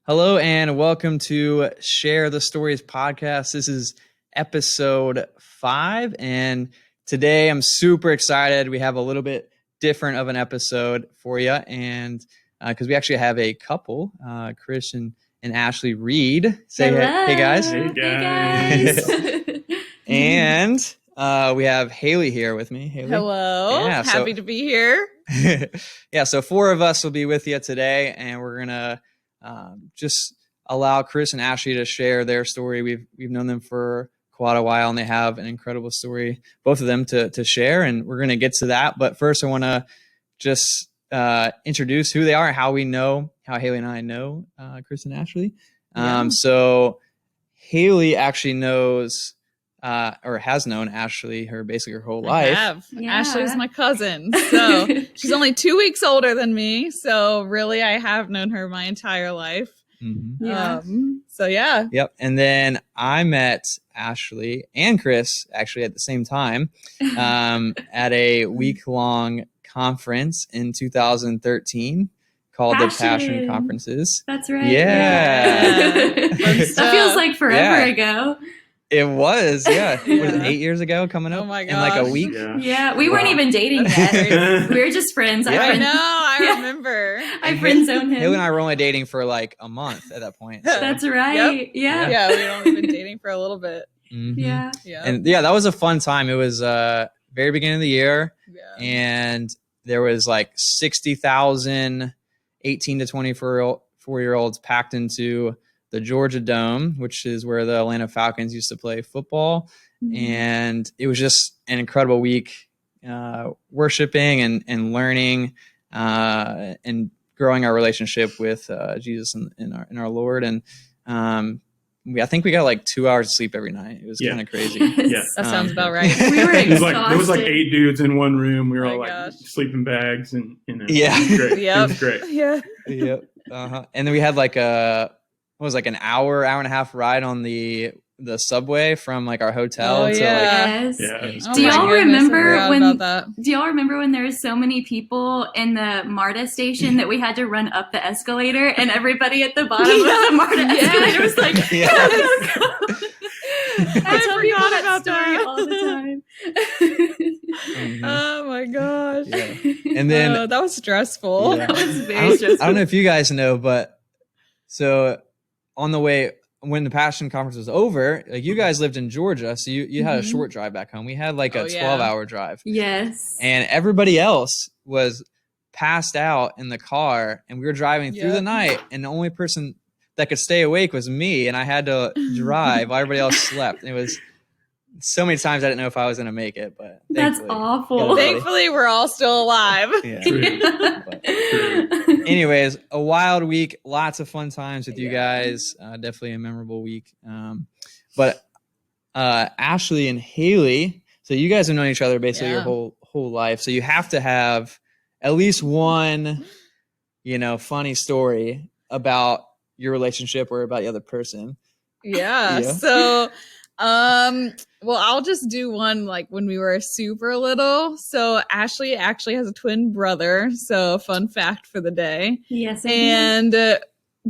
Hello and welcome to Share the Stories podcast. This is episode 5, and today I'm super excited. We have a little bit different of an episode for you, and because we actually have a couple, Chris and Ashley Reed. Say hey guys. Hey guys. And we have Haley here with me. Haley. Hello. Yeah, Happy to be here. Yeah, so 4 of us will be with you today, and we're gonna just allow Chris and Ashley to share their story. We've known them for quite a while, and they have an incredible story, both of them, to share, and we're going to get to that. But first, I want to just introduce who they are and how Haley and I know Chris and Ashley. So Haley actually knows or has known Ashley her whole life. I have. Yeah. Ashley's my cousin. So she's only 2 weeks older than me. So really, I have known her my entire life. Mm-hmm. Yeah. Yep. And then I met Ashley and Chris actually at the same time at a week-long conference in 2013 called the Passion Conferences. That's right. Yeah. That feels like forever ago. It was, yeah. What is it, 8 years ago coming up? Oh my gosh. In like a week? Yeah, we weren't even dating yet. We were just friends. Yeah. I know, I remember. I friend-zoned him. Haley and I were only dating for like a month at that point. So. That's right. Yep. Yeah. Yeah, we'd only been dating for a little bit. Mm-hmm. Yeah. And yeah, that was a fun time. It was very beginning of the year. Yeah. And there was like 60,000 18 to 24-year-olds packed into the Georgia Dome, which is where the Atlanta Falcons used to play football. Mm-hmm. And it was just an incredible week, worshiping and learning and growing our relationship with Jesus and our Lord. And I think we got like 2 hours of sleep every night. It was kind of crazy. Yeah, that sounds about right. We were exhausted. There was like 8 dudes in one room. We were all gosh. like sleeping bags and Yeah. It was great. Yep. It was great. Yeah. Yep. And then we had like an hour and a half ride on the subway from like our hotel to Yes. Yeah. Do y'all remember when there were so many people in the MARTA station that we had to run up the escalator and everybody at the bottom of the MARTA escalator was like, go. I tell people that story all the time. Mm-hmm. Oh my gosh. Yeah. And then that was stressful. Yeah. That was very stressful. I don't know if you guys know, but so on the way when the Passion Conference was over, like you guys lived in Georgia, so you had a short drive back home. We had like a 12-hour drive. Yes. And everybody else was passed out in the car, and we were driving through the night, and the only person that could stay awake was me, and I had to drive while everybody else slept. And it was so many times I didn't know if I was going to make it, but that's awful. Thankfully, we're all still alive. Yeah. Anyways, a wild week, lots of fun times with you guys. Definitely a memorable week. But Ashley and Haley, so you guys have known each other basically your whole life. So you have to have at least one, funny story about your relationship or about the other person. Yeah. So, well, I'll just do one like when we were super little. So Ashley actually has a twin brother. So fun fact for the day. Yes. And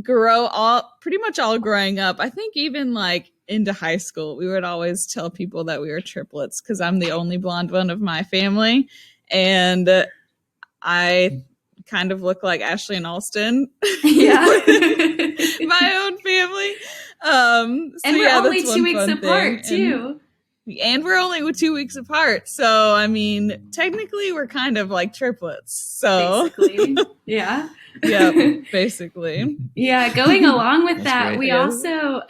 pretty much all growing up, I think even like into high school, we would always tell people that we were triplets because I'm the only blonde one of my family. And I kind of look like Ashley and Alston. Yeah. My own family. And we're only 2 weeks apart too. And we're only 2 weeks apart. So, I mean, technically we're kind of like triplets. So basically. Yeah. Yeah, basically. Yeah, going along with that, great. we also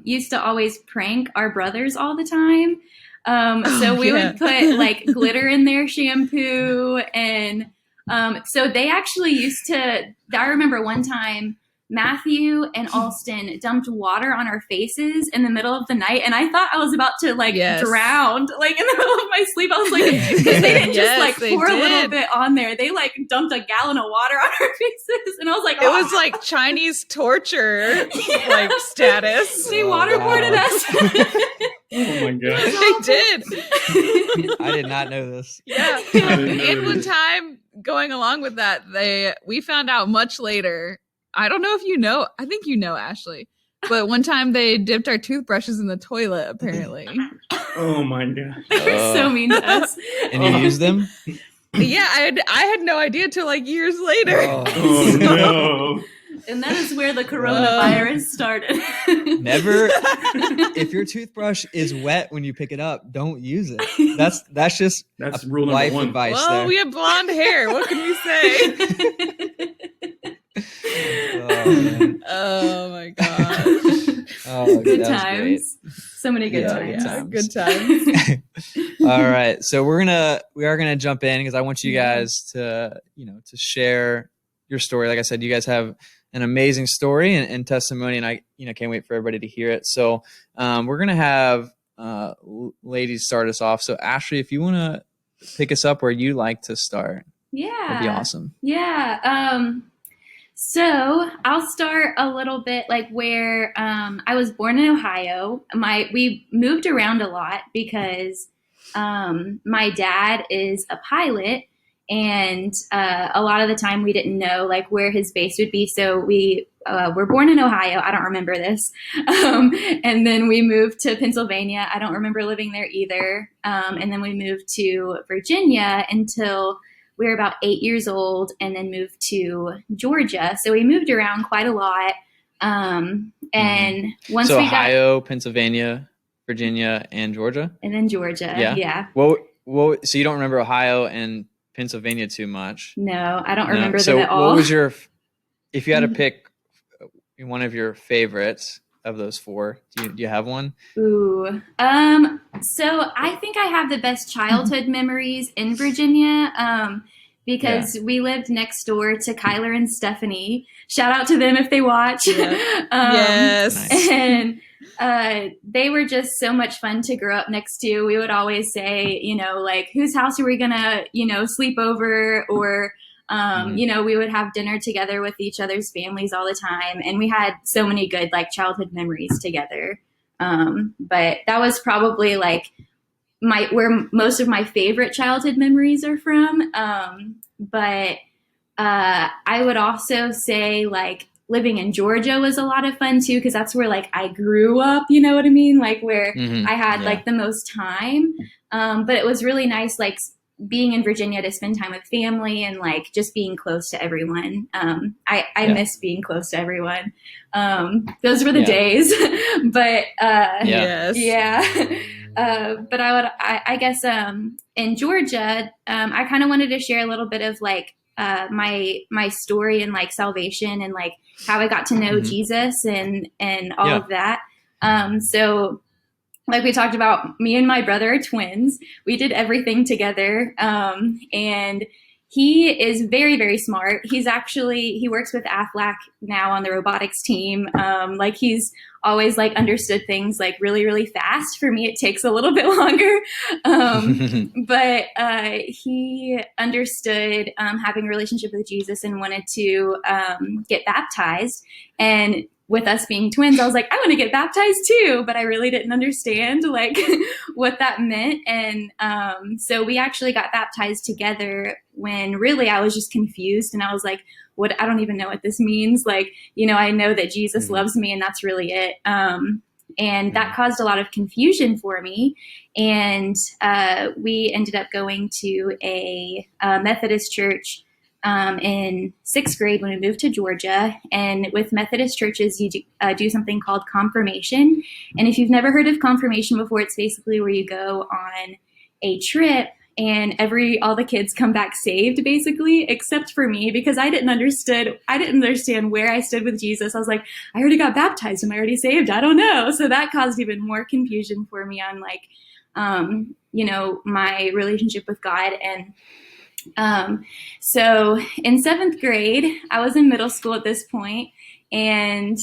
used to always prank our brothers all the time. So we would put like glitter in their shampoo. And so they actually used to, I remember one time Matthew and Alston dumped water on our faces in the middle of the night. And I thought I was about to drown, like in the middle of my sleep. I was like, because they didn't just pour a little bit on there. They like dumped a gallon of water on our faces. And I was like, it was like Chinese torture, like status. They waterboarded us. Oh my god. They did. I did not know this. Yeah. And one time going along with that, we found out much later I don't know if you know. I think you know, Ashley. But one time they dipped our toothbrushes in the toilet, apparently. Oh my god. They're so mean to us. And you use them? Yeah, I had no idea till like years later. Oh no. And that is where the coronavirus started. Never. If your toothbrush is wet when you pick it up, don't use it. That's just That's rule number life one. advice. Well, there. we have blonde hair. What can we say? Oh, man. Oh my gosh. Oh, Good that was times. So many good Yeah, times. Good times. great. All right, so we are gonna jump in because I want you guys to to share your story. Like I said, you guys have an amazing story and testimony, and I can't wait for everybody to hear it. So we're gonna have ladies start us off. So Ashley, if you want to pick us up where you like to start, Yeah. that'd be awesome. Yeah. So I'll start a little bit like where I was born in Ohio. We moved around a lot because my dad is a pilot, and a lot of the time we didn't know like where his base would be. So we were born in Ohio. I don't remember this. And then we moved to Pennsylvania. I don't remember living there either. And then we moved to Virginia until we were about 8 years old, and then moved to Georgia. So we moved around quite a lot. And once So we Ohio, Pennsylvania, Virginia, and Georgia. and then Georgia. Yeah. Yeah. Well, so you don't remember Ohio and Pennsylvania too much? No, I don't No? remember So them at all. what was if you had to pick one of your favorites of those four, do you have one? Ooh. So I think I have the best childhood memories in Virginia. Because we lived next door to Kyler and Stephanie. Shout out to them if they watch. Yeah. Yes. Nice. And they were just so much fun to grow up next to. We would always say, like, whose house are we gonna, sleep over? Or, we would have dinner together with each other's families all the time. And we had so many good, like, childhood memories together. But that was probably, like, where most of my favorite childhood memories are from. But I would also say, like, living in Georgia was a lot of fun too, because that's where, like, I grew up, you know what I mean? Like, where I had like the most time. But it was really nice, like, being in Virginia to spend time with family and, like, just being close to everyone. I miss being close to everyone. Those were the days. But Yes. yeah. But I guess in Georgia, I kind of wanted to share a little bit of, like, my story and, like, salvation and, like, how I got to know Jesus and all of that. So, like we talked about, me and my brother are twins. We did everything together. And he is very, very smart. He works with Aflac now on the robotics team. Like, he's always, like, understood things, like, really, really fast. For me, it takes a little bit longer. But he understood having a relationship with Jesus and wanted to get baptized. And with us being twins, I was like, I want to get baptized too, but I really didn't understand, like, what that meant. And so we actually got baptized together when really I was just confused, and I was like, I don't even know what this means. Like, I know that Jesus loves me, and that's really it. And that caused a lot of confusion for me. And we ended up going to a Methodist church in 6th grade when we moved to Georgia. And with Methodist churches, you do something called confirmation. And if you've never heard of confirmation before, it's basically where you go on a trip and all the kids come back saved, basically, except for me, because I didn't understand where I stood with Jesus. I was like, I already got baptized. Am I already saved? I don't know. So that caused even more confusion for me on, like, my relationship with God. And so in 7th grade, I was in middle school at this point, and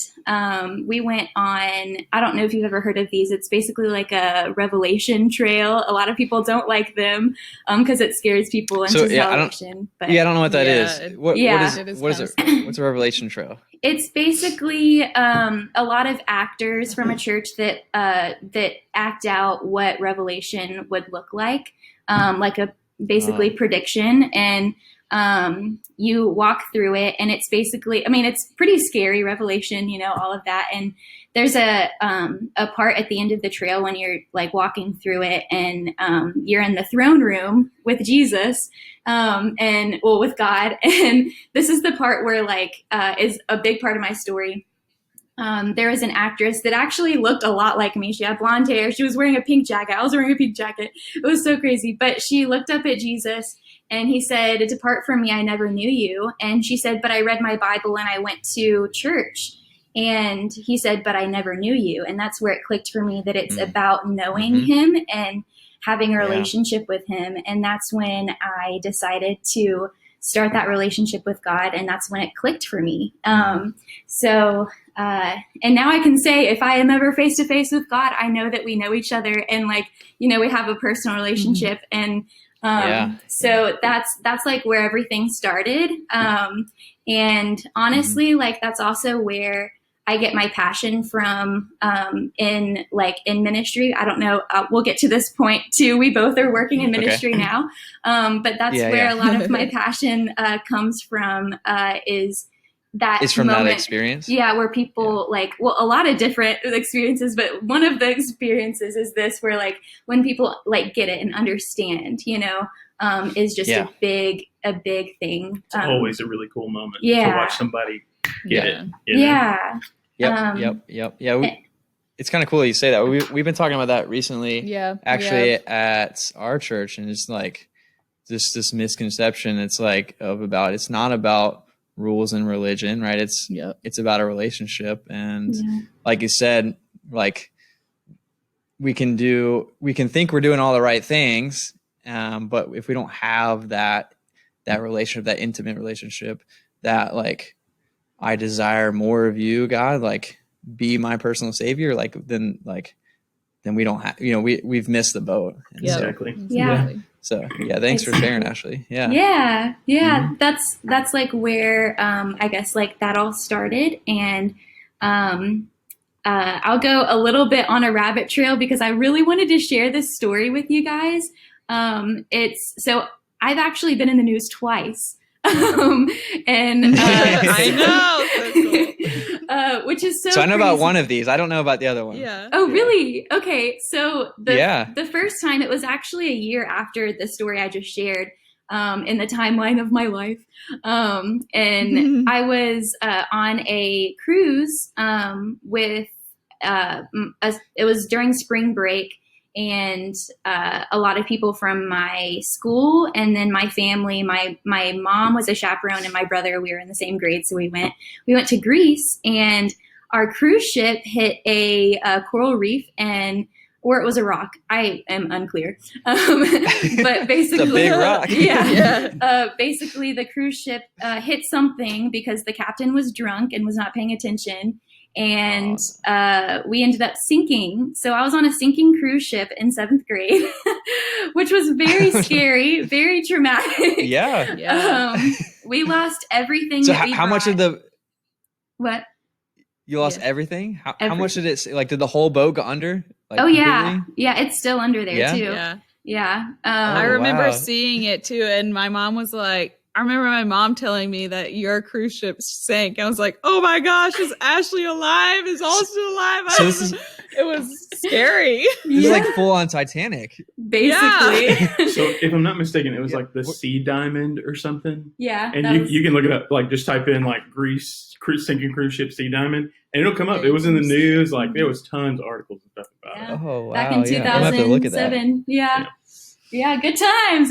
we went on, I don't know if you've ever heard of these. It's basically like a revelation trail. A lot of people don't like them because it scares people into salvation. I don't know what that is. What is it? What's a revelation trail? It's basically a lot of actors from a church that act out what revelation would look like a basically prediction. And you walk through it, and it's basically, I mean, it's pretty scary, Revelation, you know, all of that. And there's a part at the end of the trail when you're like walking through it, and you're in the throne room with Jesus, and well, with God. And this is the part where like is a big part of my story. There was an actress that actually looked a lot like me. She had blonde hair. She was wearing a pink jacket. I was wearing a pink jacket. It was so crazy. But she looked up at Jesus, and he said, "Depart from me, I never knew you." And she said, "But I read my Bible and I went to church." And he said, "But I never knew you." And that's where it clicked for me, that it's about knowing him and having a relationship with him. And that's when I decided to start that relationship with God. And that's when it clicked for me. And now I can say, if I am ever face to face with God, I know that we know each other, and like, you know, we have a personal relationship. And so that's like where everything started. And honestly, like that's also where I get my passion from, in ministry. I don't know. We'll get to this point too. We both are working in ministry now. But that's where a lot of my passion comes from, is that it's from moment, that experience. Yeah. Where people a lot of different experiences, but one of the experiences is this, where like when people like get it and understand, you know, is just a big thing. It's always a really cool moment to watch somebody get it. You know? Yeah. It's kind of cool that you say that. We've been talking about that recently. Actually, at our church, and it's like this misconception. It's like it's not about rules and religion, right? It's about a relationship, and like you said, like we can think we're doing all the right things, but if we don't have that relationship, that intimate relationship, that like, I desire more of you, God, like be my personal savior, like then we don't have, you know, we've missed the boat. Exactly. So thanks for sharing, Ashley. That's like where I guess like that all started. And I'll go a little bit on a rabbit trail because I really wanted to share this story with you guys. So I've actually been in the news twice. I know. So cool. Which is so I know crazy. about one of these. I don't know about the other one. Oh, really? Okay. So the first time, it was actually a year after the story I just shared, in the timeline of my life. And I was on a cruise with it was during spring break. And a lot of people from my school, and then my family. My mom was a chaperone, and my brother, we were in the same grade, so we went to Greece, and our cruise ship hit a coral reef, or it was a rock. I am unclear, but basically, it's a big rock. Basically, the cruise ship hit something because the captain was drunk and was not paying attention. And we ended up sinking. So I was on a sinking cruise ship in 7th grade, which was very scary, very traumatic. We lost everything. So that we how much of what? You lost everything? How much did it, like, did the whole boat go under? Like, Yeah, it's still under there too. I remember seeing it too, and my mom was like, I remember my mom telling me that your cruise ship sank. I was like, oh my gosh, is Ashley alive? Is Austin alive? It was scary. This is like full on Titanic. Basically. So if I'm not mistaken, it was like the Sea Diamond or something. Yeah. And you can look it up, like just type in like Greece sinking cruise ship Sea Diamond, and it'll come up. It was in the news. Like there was tons of articles and stuff about it. Oh, wow. Back in 2007. Yeah, good times.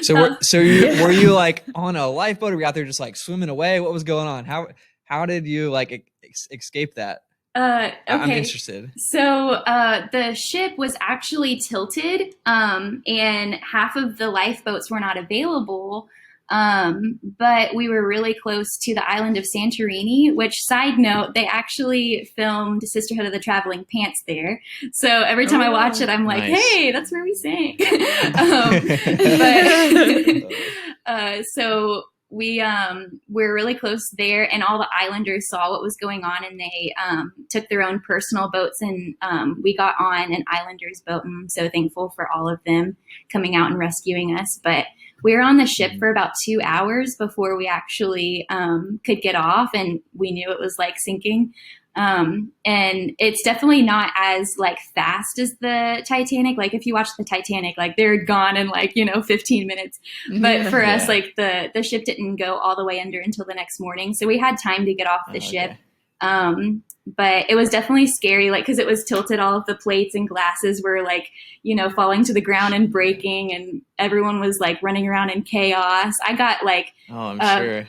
So were you like on a lifeboat, or were you out there just like swimming away? What was going on? How did you like escape that? Okay. I'm interested. So the ship was actually tilted, and half of the lifeboats were not available. But we were really close to the island of Santorini, which, side note, they actually filmed Sisterhood of the Traveling Pants there. So every time I watch it, I'm like, hey, that's where we sank. So we're really close there, and all the islanders saw what was going on, and they took their own personal boats, and we got on an islander's boat, and I'm so thankful for all of them coming out and rescuing us. But we were on the ship for about 2 hours before we actually could get off, and we knew it was like sinking. And it's definitely not as like fast as the Titanic. Like if you watch the Titanic, like they're gone in like, 15 minutes. But for us, like the ship didn't go all the way under until the next morning. So we had time to get off the ship. But it was definitely scary, like, because it was tilted. All of the plates and glasses were like, falling to the ground and breaking, and everyone was like running around in chaos. I got like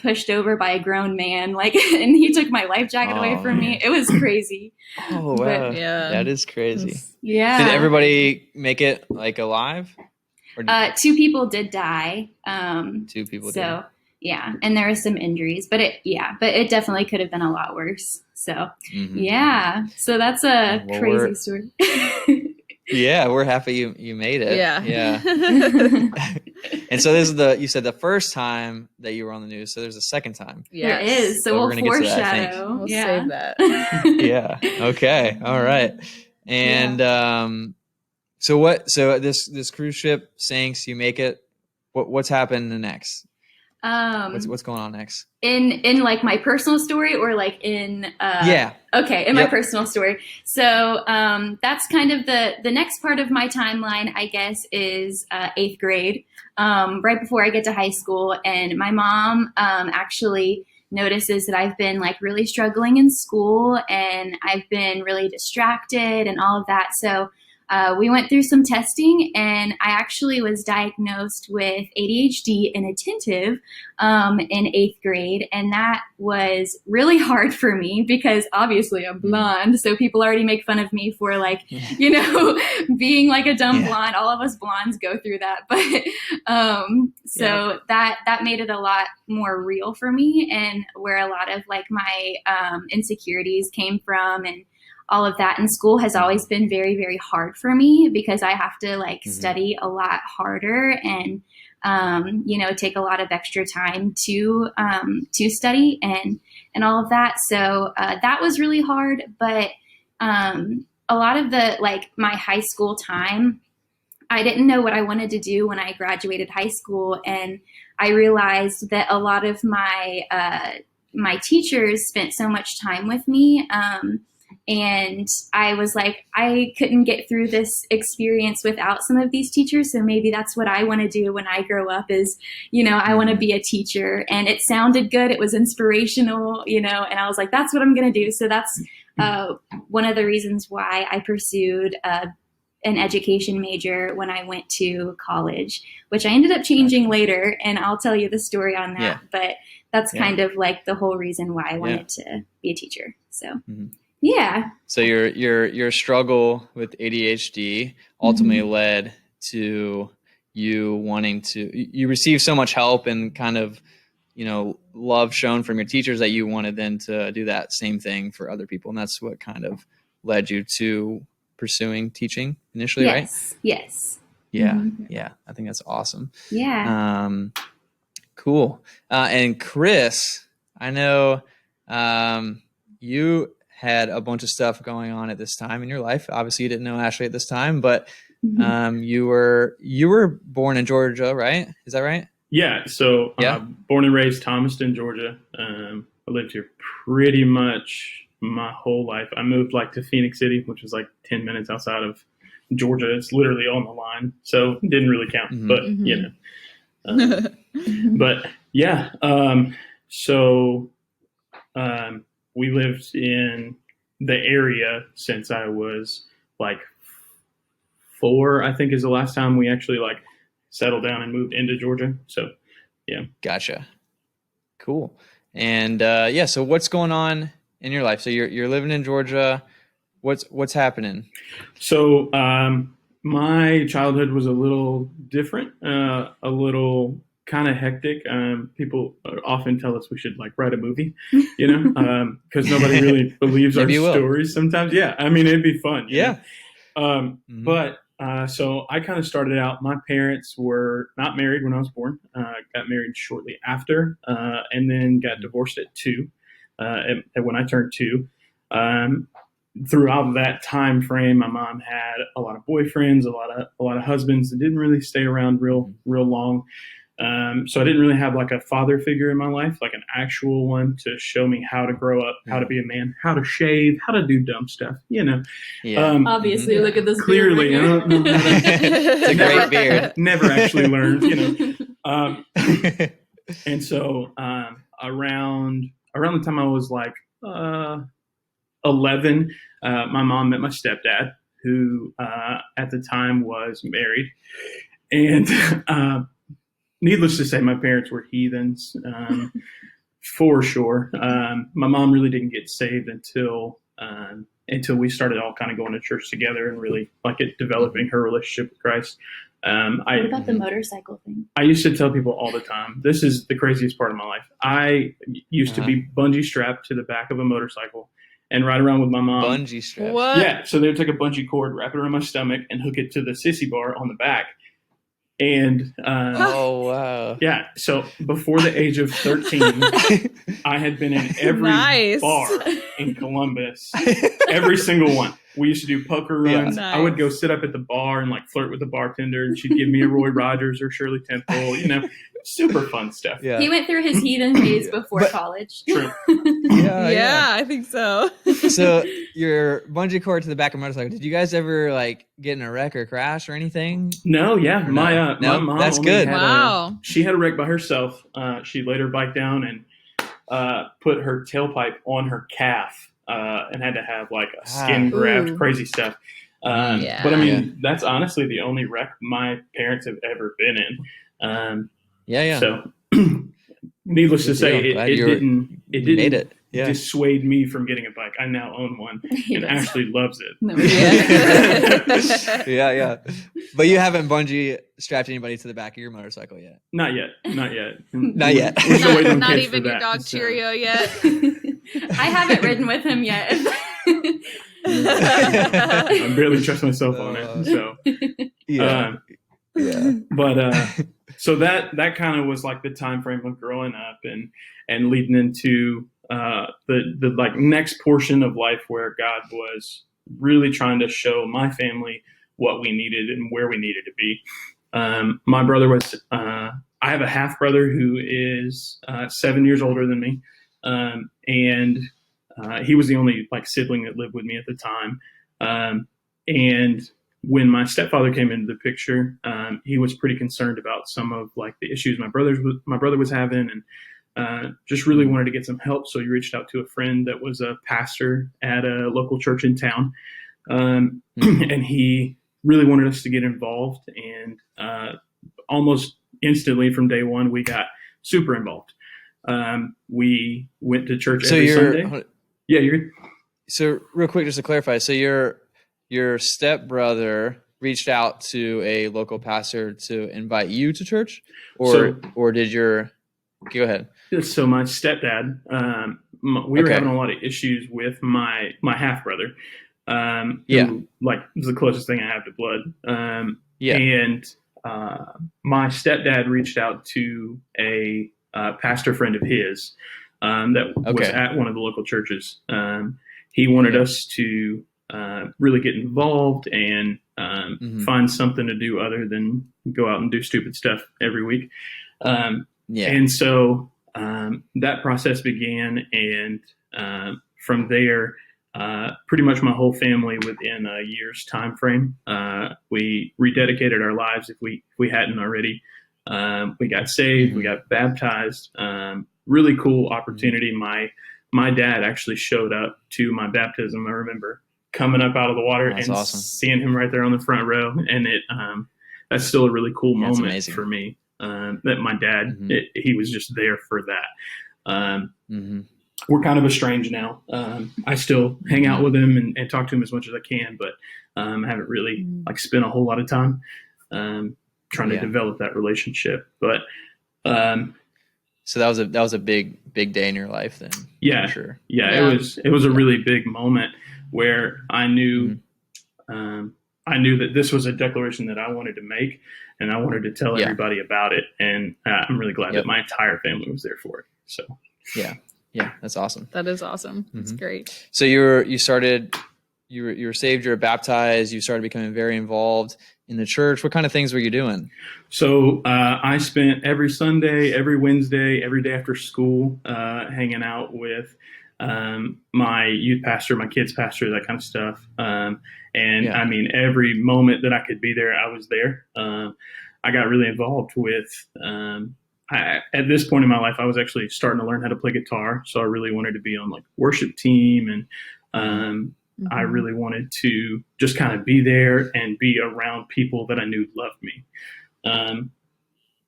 pushed over by a grown man, like, and he took my life jacket away from me. It was crazy. Oh, wow. But, that is crazy. Yeah. Did everybody make it like alive? Or 2 people did die. 2 people did. Yeah, and there were some injuries, but it definitely could have been a lot worse. So, so that's a crazy story. Yeah, we're happy you made it. Yeah. And so this is you said the first time that you were on the news. So there's a second time. Yeah, there is. So we'll foreshadow. We'll save that. Yeah. Okay. All right. And so this cruise ship sinks. You make it. What's happened next? What's going on next? In like my personal story, or like in my personal story. So that's kind of the next part of my timeline, I guess, is 8th grade, right before I get to high school. And my mom actually notices that I've been like really struggling in school, and I've been really distracted and all of that. So we went through some testing, and I actually was diagnosed with ADHD and attentive in 8th grade. And that was really hard for me because obviously I'm blonde. So people already make fun of me for like, being like a dumb blonde. All of us blondes go through that. But that made it a lot more real for me, and where a lot of like my insecurities came from, and all of that. And school has always been very, very hard for me because I have to like study a lot harder and, take a lot of extra time to study and all of that. So that was really hard. But a lot of my high school time, I didn't know what I wanted to do when I graduated high school. And I realized that a lot of my teachers spent so much time with me. And I was like, I couldn't get through this experience without some of these teachers. So maybe that's what I want to do when I grow up is, I want to be a teacher. And it sounded good. It was inspirational, and I was like, that's what I'm going to do. So that's one of the reasons why I pursued an education major when I went to college, which I ended up changing later. And I'll tell you the story on that. Yeah. But that's kind of like the whole reason why I wanted to be a teacher. So. Yeah. So your struggle with ADHD ultimately led to you wanting you received so much help and kind of, love shown from your teachers that you wanted then to do that same thing for other people. And that's what kind of led you to pursuing teaching initially, right? Yes. Yeah. Yeah. I think that's awesome. Yeah. Cool. And Chris, I know you had a bunch of stuff going on at this time in your life. Obviously, you didn't know Ashley at this time, but you were born in Georgia, right? Is that right? Yeah. So born and raised Thomaston, Georgia. I lived here pretty much my whole life. I moved to Phoenix City, which was 10 minutes outside of Georgia. It's literally on the line, so it didn't really count. But but yeah. So we lived in the area since I was 4, I think is the last time we actually settled down and moved into Georgia. So, yeah. Gotcha. Cool. And so what's going on in your life? So you're living in Georgia. What's happening? So my childhood was a little different, a little kind of hectic. People often tell us we should write a movie, because nobody really believes our stories sometimes. Yeah, I mean, it'd be fun. Yeah. But so I kind of started out. My parents were not married when I was born. Got married shortly after, and then got divorced at 2. And when I turned 2. Throughout that time frame, my mom had a lot of boyfriends, a lot of husbands that didn't really stay around real long. So I didn't really have like a father figure in my life, like an actual one to show me how to grow up, how to be a man, how to shave, how to do dumb stuff, Yeah. Obviously, look at this clearly, beard right here. It's a great beard. Never actually learned, and so around the time I was like 11, my mom met my stepdad, who at the time was married, and needless to say, my parents were heathens, for sure. My mom really didn't get saved until we started all kind of going to church together and really like developing her relationship with Christ. What about the motorcycle thing? I used to tell people all the time, this is the craziest part of my life. I used to be bungee strapped to the back of a motorcycle and ride around with my mom. Bungee straps. What? Yeah, so they would take a bungee cord, wrap it around my stomach, and hook it to the sissy bar on the back. And oh wow! Yeah, so before the age of 13, I had been in every bar in Columbus, every single one. We used to do poker runs. Nice. I would go sit up at the bar and like flirt with the bartender, and she'd give me a Roy Rogers or Shirley Temple. Super fun stuff. Yeah. He went through his heathen phase before college. True. Yeah, I think so. So your bungee cord to the back of a motorcycle. Did you guys ever like get in a wreck or crash or anything? No, yeah, Or my no? mom. That's only good. had Wow. she had a wreck by herself. She laid her bike down and put her tailpipe on her calf, and had to have like a skin graft, Ooh. crazy stuff. Yeah. But I mean, that's honestly the only wreck my parents have ever been in. Yeah. So, needless to say, deal. Glad it you didn't made it. Yeah. dissuade me from getting a bike. I now own one, and Ashley loves it. No, Yeah. But you haven't bungee strapped anybody to the back of your motorcycle yet. Not yet. Not yet. We're still waiting on Not kids even for your that, dog so. Cheerio yet. I haven't ridden with him yet. I barely trust myself on it. So, Yeah. but so that kind of was like the time frame of growing up and leading into the like next portion of life where God was really trying to show my family what we needed and where we needed to be. My brother was I have a half brother who is 7 years older than me, and he was the only like sibling that lived with me at the time. And when my stepfather came into the picture, he was pretty concerned about some of like the issues my brother was having, and just really wanted to get some help. So he reached out to a friend that was a pastor at a local church in town, and he really wanted us to get involved. And almost instantly from day one, we got super involved. We went to church every Sunday. Yeah, you're good. So real quick, just to clarify, so your stepbrother reached out to a local pastor to invite you to church, or did your go ahead? So my stepdad, we were having a lot of issues with my half brother. Who, like, is the closest thing I have to blood. And my stepdad reached out to a pastor friend of his that was at one of the local churches. He wanted us to really get involved and find something to do other than go out and do stupid stuff every week. And so that process began, and from there, pretty much my whole family within a year's time frame, we rededicated our lives if we hadn't already. We got saved, we got baptized. Really cool opportunity. My dad actually showed up to my baptism. I remember coming up out of the water seeing him right there on the front row, and that's still a really cool moment for me. That my dad, he was just there for that. We're kind of estranged now. I still hang out with him and talk to him as much as I can, but I haven't really like spent a whole lot of time trying to develop that relationship. But so that was a big day in your life then. Yeah, for sure. Yeah, it was a really big moment where I knew that this was a declaration that I wanted to make, and I wanted to tell everybody about it. And I'm really glad that my entire family was there for it. So yeah, that's awesome. That is awesome. That's great. So you were saved, you were baptized, you started becoming very involved in the church? What kind of things were you doing? So I spent every Sunday, every Wednesday, every day after school hanging out with my youth pastor, my kids pastor, that kind of stuff. I mean, every moment that I could be there, I was there. I got really involved with, at this point in my life, I was actually starting to learn how to play guitar. So I really wanted to be on like worship team, and I really wanted to just kind of be there and be around people that I knew loved me.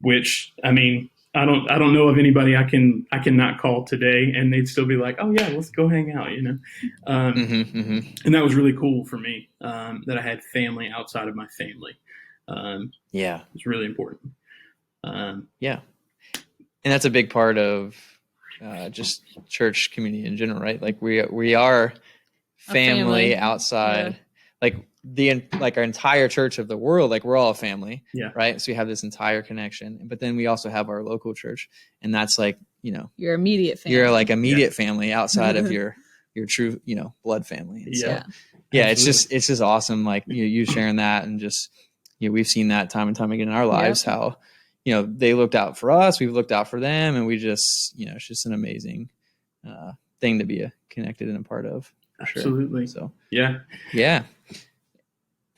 Which, I mean, I don't know of anybody I can not call today and they'd still be like, oh yeah, let's go hang out, you know? And that was really cool for me, that I had family outside of my family. It's really important. Yeah. And that's a big part of just church community in general, right? Like we are family outside, like our entire church of the world, like we're all a family, right? So we have this entire connection, but then we also have our local church, and that's like, you know, your immediate family. You're like immediate family outside of your true, you know, blood family. And so, it's just awesome. Like you sharing that, and just, you know, we've seen that time and time again in our lives, how, you know, they looked out for us, we've looked out for them, and we just, you know, it's just an amazing thing to be connected and a part of. Absolutely. Sure. So yeah.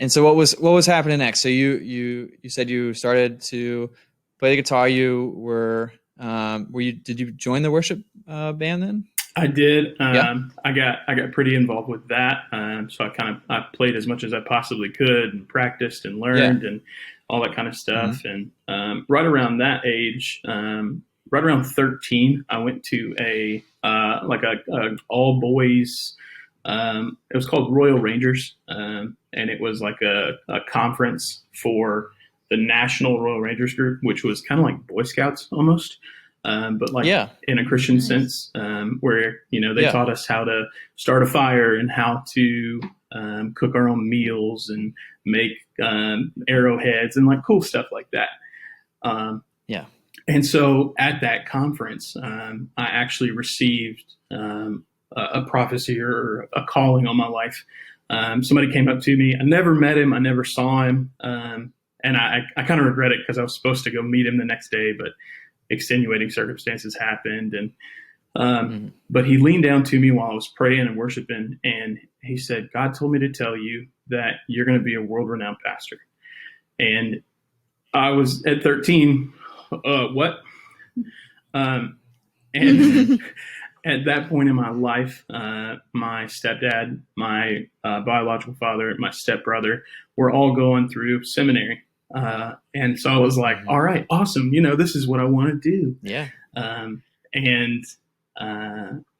And so what was happening next? So you said you started to play the guitar. You were did you join the worship band then? I did. I got pretty involved with that. So I played as much as I possibly could and practiced and learned and all that kind of stuff. And right around that age, right around 13, I went to a all boys. It was called Royal Rangers, and it was like a conference for the National Royal Rangers group, which was kind of like Boy Scouts almost, but like in a Christian sense, where, you know, they taught us how to start a fire and how to cook our own meals and make arrowheads and like cool stuff like that. And so at that conference, I actually received a prophecy or a calling on my life. Somebody came up to me. I never met him. I never saw him. And I kind of regret it because I was supposed to go meet him the next day, but extenuating circumstances happened. And but he leaned down to me while I was praying and worshiping, and he said, God told me to tell you that you're going to be a world-renowned pastor. And I was at 13. What? And at that point in my life, my stepdad, my biological father, my stepbrother were all going through seminary. And so I was like, all right, awesome. You know, this is what I want to do.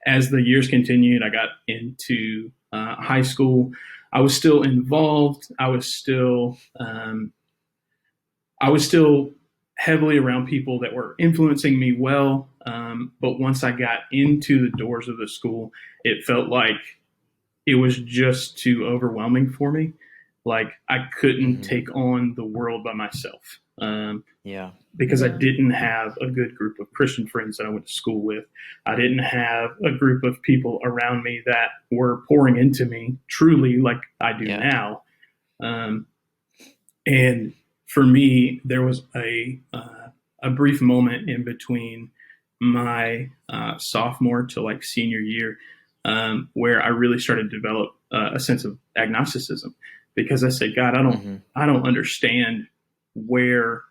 As the years continued, I got into high school. I was still involved. I was still heavily around people that were influencing me well. But once I got into the doors of the school, it felt like it was just too overwhelming for me. Like I couldn't take on the world by myself. Because I didn't have a good group of Christian friends that I went to school with. I didn't have a group of people around me that were pouring into me truly like I do now. And for me, there was a brief moment in between my sophomore to like senior year where I really started to develop a sense of agnosticism, because I said, God, I don't understand where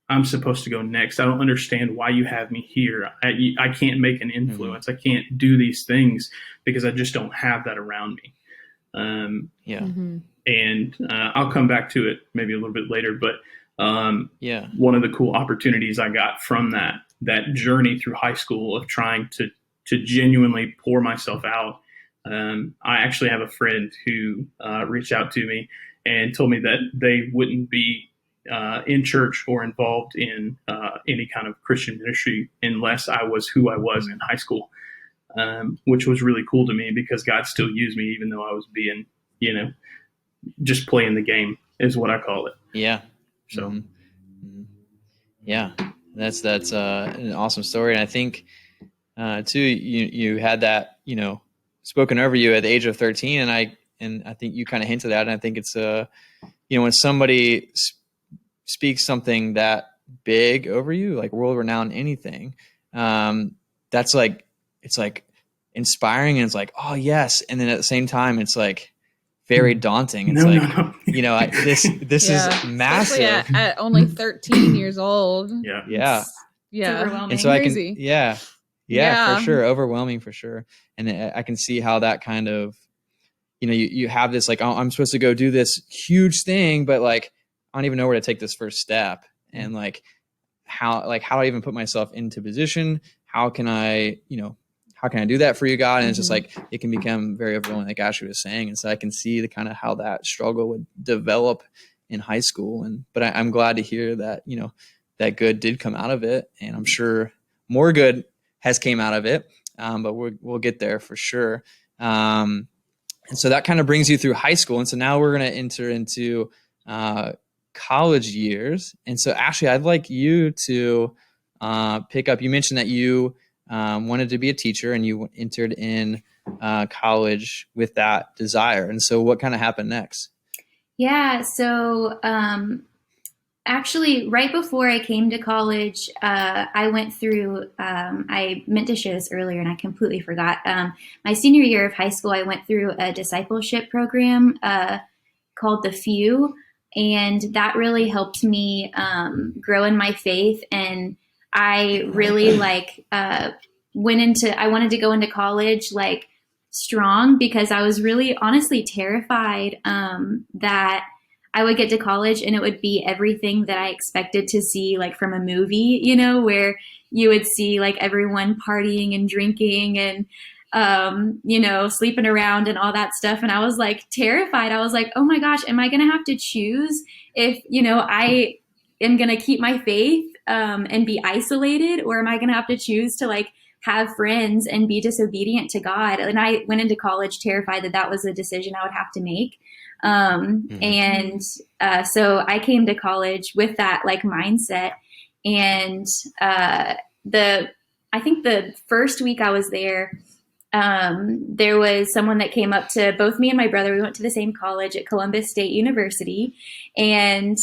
I'm supposed to go next. I don't understand why you have me here. I can't make an influence. I can't do these things because I just don't have that around me. And I'll come back to it maybe a little bit later, but one of the cool opportunities I got from that journey through high school of trying to genuinely pour myself out. I actually have a friend who reached out to me and told me that they wouldn't be in church or involved in any kind of Christian ministry unless I was who I was in high school, which was really cool to me because God still used me even though I was being, you know, just playing the game is what I call it. So, that's an awesome story. And I think, too, you had that, you know, spoken over you at the age of 13. And And I think you kind of hinted at it. And I think it's when somebody speaks something that big over you, like world renowned anything, that's like, it's like inspiring, and it's like, oh yes. And then at the same time, it's like very daunting. It's no. This is massive at only 13 years old. Yeah. It's overwhelming. And so Crazy. I can, for sure. Overwhelming for sure. And I can see how that kind of, you have this like, oh, I'm supposed to go do this huge thing, but like, I don't even know where to take this first step. And like, how do I even put myself into position? How can I do that for you, God? And it's just like, it can become very overwhelming, like Ashley was saying. And so I can see the kind of how that struggle would develop in high school. But I'm glad to hear that, that good did come out of it. And I'm sure more good has came out of it. But we'll get there for sure. And so that kind of brings you through high school. And so now we're going to enter into college years. And so Ashley, I'd like you to pick up, you mentioned that you wanted to be a teacher, and you entered in college with that desire. And so what kind of happened next? Yeah. So actually, right before I came to college, I went through, I meant to share this earlier and I completely forgot. My senior year of high school, I went through a discipleship program called The Few. And that really helped me grow in my faith. And I really I wanted to go into college like strong, because I was really honestly terrified that I would get to college and it would be everything that I expected to see, like from a movie, where you would see like everyone partying and drinking and sleeping around and all that stuff. And I was like terrified. I was like, oh my gosh, am I going to have to choose if, I am going to keep my faith and be isolated, or am I going to have to choose to like have friends and be disobedient to God? And I went into college terrified that that was a decision I would have to make. And so I came to college with that like mindset. And I think the first week I was there, there was someone that came up to both me and my brother. We went to the same college at Columbus State University, and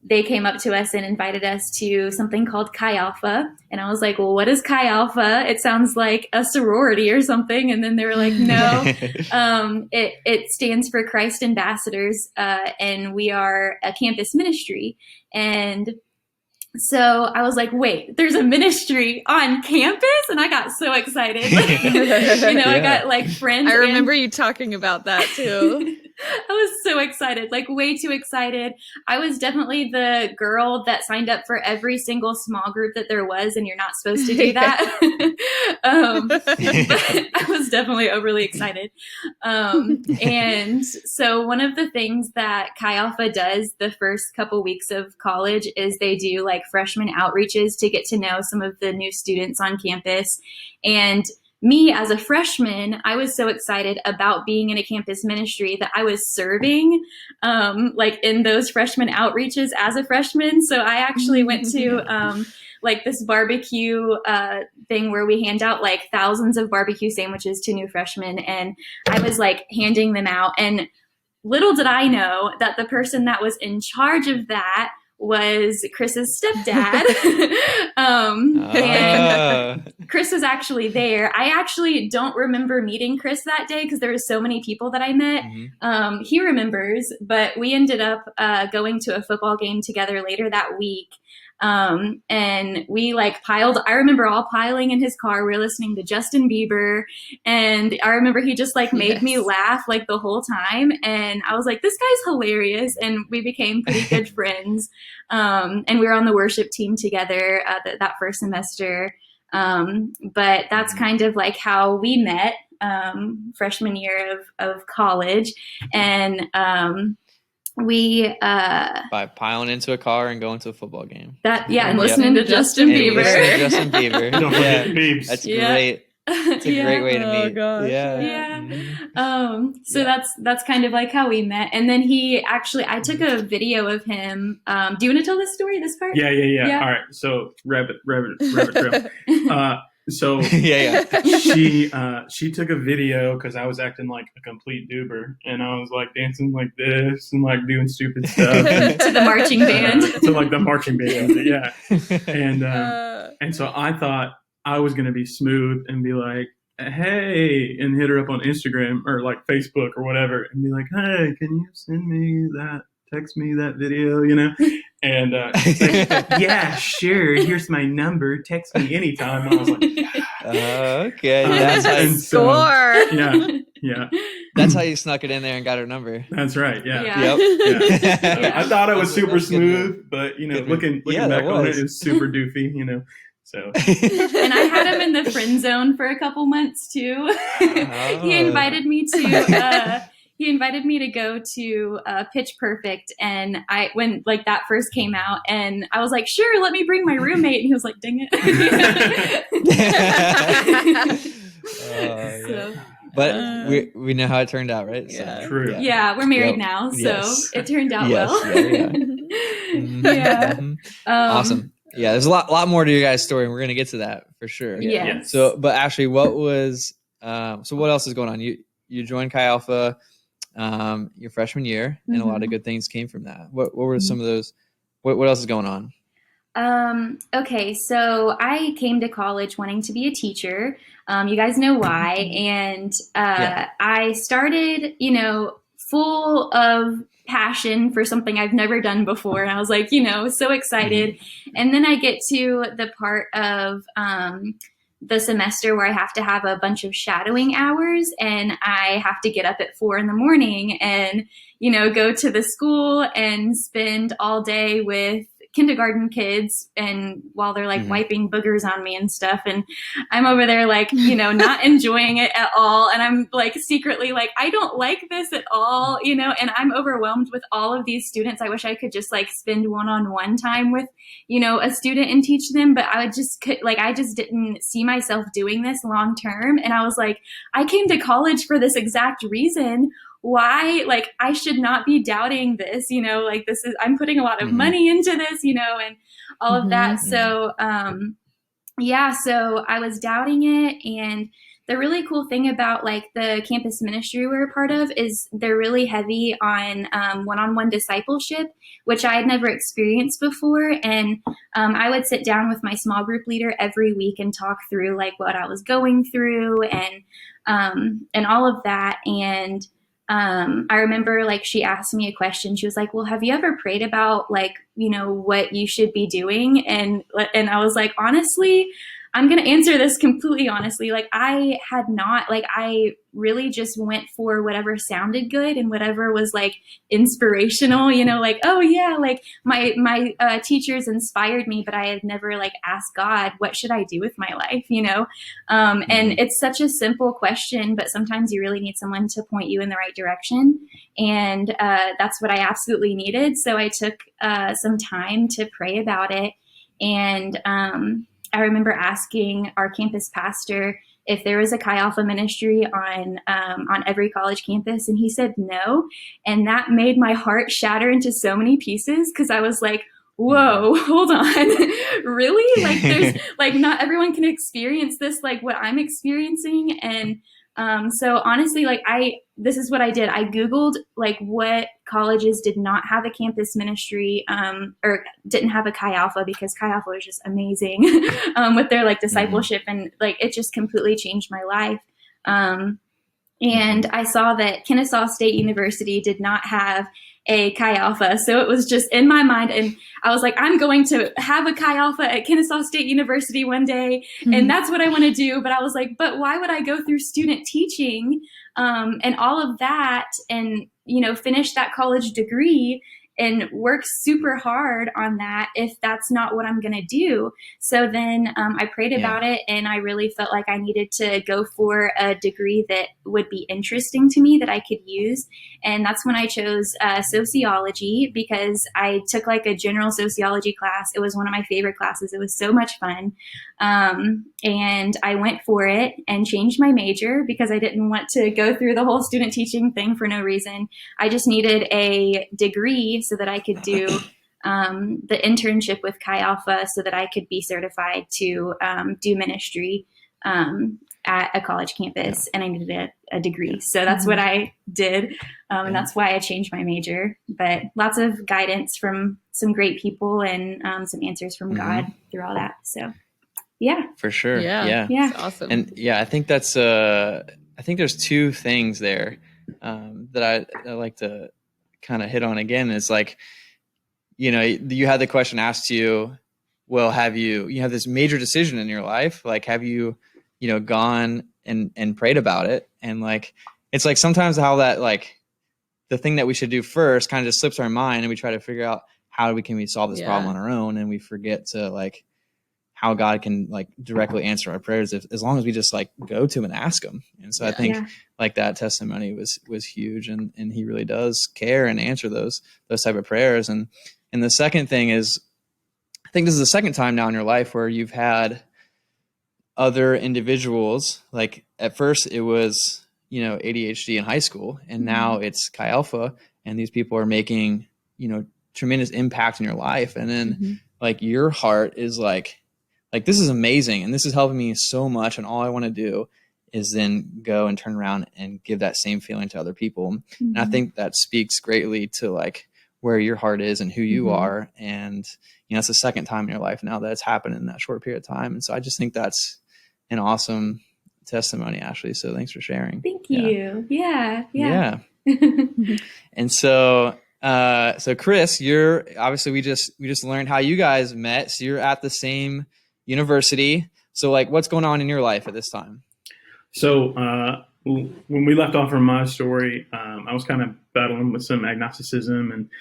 they came up to us and invited us to something called Chi Alpha. And I was like, well, what is Chi Alpha? It sounds like a sorority or something. And then they were like, no, it stands for Christ Ambassadors. And we are a campus ministry. And so I was like, wait, there's a ministry on campus? And I got so excited. I got like friends. I remember you talking about that too. I was so excited, like way too excited. I was definitely the girl that signed up for every single small group that there was, and you're not supposed to do that. But I was definitely overly excited. And so one of the things that Chi Alpha does the first couple weeks of college is they do like freshman outreaches to get to know some of the new students on campus. And me as a freshman, I was so excited about being in a campus ministry that I was serving like in those freshman outreaches as a freshman. So I actually went to like this barbecue thing where we hand out like thousands of barbecue sandwiches to new freshmen. And I was like handing them out. And little did I know that the person that was in charge of that was Chris's stepdad. And Chris was actually there. I actually don't remember meeting Chris that day because there were so many people that I met. Mm-hmm. He remembers, but we ended up going to a football game together later that week. And we like I remember all piling in his car. We were listening to Justin Bieber. And I remember he just like made me laugh like the whole time. And I was like, this guy's hilarious. And we became pretty good friends. And we were on the worship team together that first semester. But that's kind of like how we met, freshman year of college. And, we by piling into a car and going to a football game. And listening to Justin Bieber. Justin Bieber. Don't forget Biebs. That's great. It's a great way to meet. Oh gosh. Yeah. So that's kind of like how we met. And then I took a video of him. Do you want to tell this story, this part? Yeah. All right. So rabbit trail. So yeah. she took a video because I was acting like a complete goober, and I was like dancing like this and like doing stupid stuff to the marching band. to like the marching band, yeah. And so I thought I was gonna be smooth and be like, hey, and hit her up on Instagram or like Facebook or whatever, and be like, hey, can you text me that video, And she's like, yeah, sure. Here's my number. Text me anytime. And I was like, okay, that's how you score. Yeah. That's how you snuck it in there and got her number. That's right. Yeah. Yep. I thought I was super smooth, but looking back on it, it's super doofy. So. And I had him in the friend zone for a couple months too. He invited me to. He invited me to go to Pitch Perfect, and when like that first came out, and I was like, sure, let me bring my roommate, and he was like, dang it. So. But we know how it turned out, right? Yeah. So, true. Yeah, we're married now, so it turned out well. Mm-hmm. Awesome. Yeah, there's a lot more to your guys' story, and we're gonna get to that for sure. Yeah. So, but Ashley, what was so what else is going on? You joined Chi Alpha your freshman year, and a lot of good things came from that. What were some of those? What else is going on? Okay, so I came to college wanting to be a teacher. You guys know why. And I started, full of passion for something I've never done before. And I was like, so excited. And then I get to the part of the semester where I have to have a bunch of shadowing hours, and I have to get up at 4 a.m. and, go to the school and spend all day with kindergarten kids, and while they're like wiping boogers on me and stuff, and I'm over there like not enjoying it at all, and I'm like secretly like I don't like this at all, and I'm overwhelmed with all of these students. I wish I could just like spend one-on-one time with a student and teach them, but I just didn't see myself doing this long term. And I was like, I came to college for this exact reason. Why, like, I should not be doubting this, like this is, I'm putting a lot of money into this, and all of that. So, so I was doubting it. And the really cool thing about like the campus ministry we're a part of is they're really heavy on one-on-one discipleship, which I had never experienced before. And I would sit down with my small group leader every week and talk through like what I was going through and all of that. And I remember like she asked me a question. She was like, well, have you ever prayed about like, what you should be doing? And I was like, honestly, I'm going to answer this completely honestly. Like I had not, like I really just went for whatever sounded good and whatever was like inspirational, like, oh yeah, like my teachers inspired me, but I had never like asked God, what should I do with my life? And it's such a simple question, but sometimes you really need someone to point you in the right direction. And that's what I absolutely needed. So I took some time to pray about it. And I remember asking our campus pastor if there was a Chi Alpha ministry on every college campus, and he said no. And that made my heart shatter into so many pieces, because I was like, whoa, hold on. Really? Like there's like not everyone can experience this like what I'm experiencing. And so honestly, like this is what I did. I Googled like what colleges did not have a campus ministry or didn't have a Chi Alpha, because Chi Alpha was just amazing with their like discipleship, and like it just completely changed my life. And I saw that Kennesaw State University did not have a Chi Alpha. So it was just in my mind. And I was like, I'm going to have a Chi Alpha at Kennesaw State University one day. And that's what I want to do. But I was like, but why would I go through student teaching and all of that and, finish that college degree and work super hard on that if that's not what I'm going to do? So then I prayed about it, and I really felt like I needed to go for a degree that would be interesting to me, that I could use. And that's when I chose sociology, because I took like a general sociology class. It was one of my favorite classes. It was so much fun. And I went for it and changed my major because I didn't want to go through the whole student teaching thing for no reason. I just needed a degree so that I could do the internship with Chi Alpha, so that I could be certified to do ministry. at a college campus, and I needed a degree. So that's what I did. And that's why I changed my major. But lots of guidance from some great people and some answers from God through all that. So, yeah. For sure. Yeah. That's awesome. And I think that's, I think there's two things there that I like to kind of hit on again. Is like, you know, you had the question asked to you, well, you have this major decision in your life? Like, have you gone and prayed about it? And like, it's like sometimes how that, like, the thing that we should do first kind of just slips our mind, and we try to figure out how we can solve this problem on our own. And we forget to like how God can like directly answer our prayers as long as we just like go to him and ask him. And so I think like that testimony was huge, and he really does care and answer those type of prayers. And the second thing is, I think this is the second time now in your life where you've had other individuals. Like at first it was, ADHD in high school, and now it's Chi Alpha, and these people are making, tremendous impact in your life. And then like your heart is like, this is amazing, and this is helping me so much. And all I want to do is then go and turn around and give that same feeling to other people. And I think that speaks greatly to like where your heart is and who you are. And, it's the second time in your life now that it's happened in that short period of time. And so I just think that's an awesome testimony, Ashley. So thanks for sharing. Thank you. Yeah. And so Chris, you're obviously, we just learned how you guys met. So you're at the same university. So like, what's going on in your life at this time? So when we left off from my story, I was kind of battling with some agnosticism and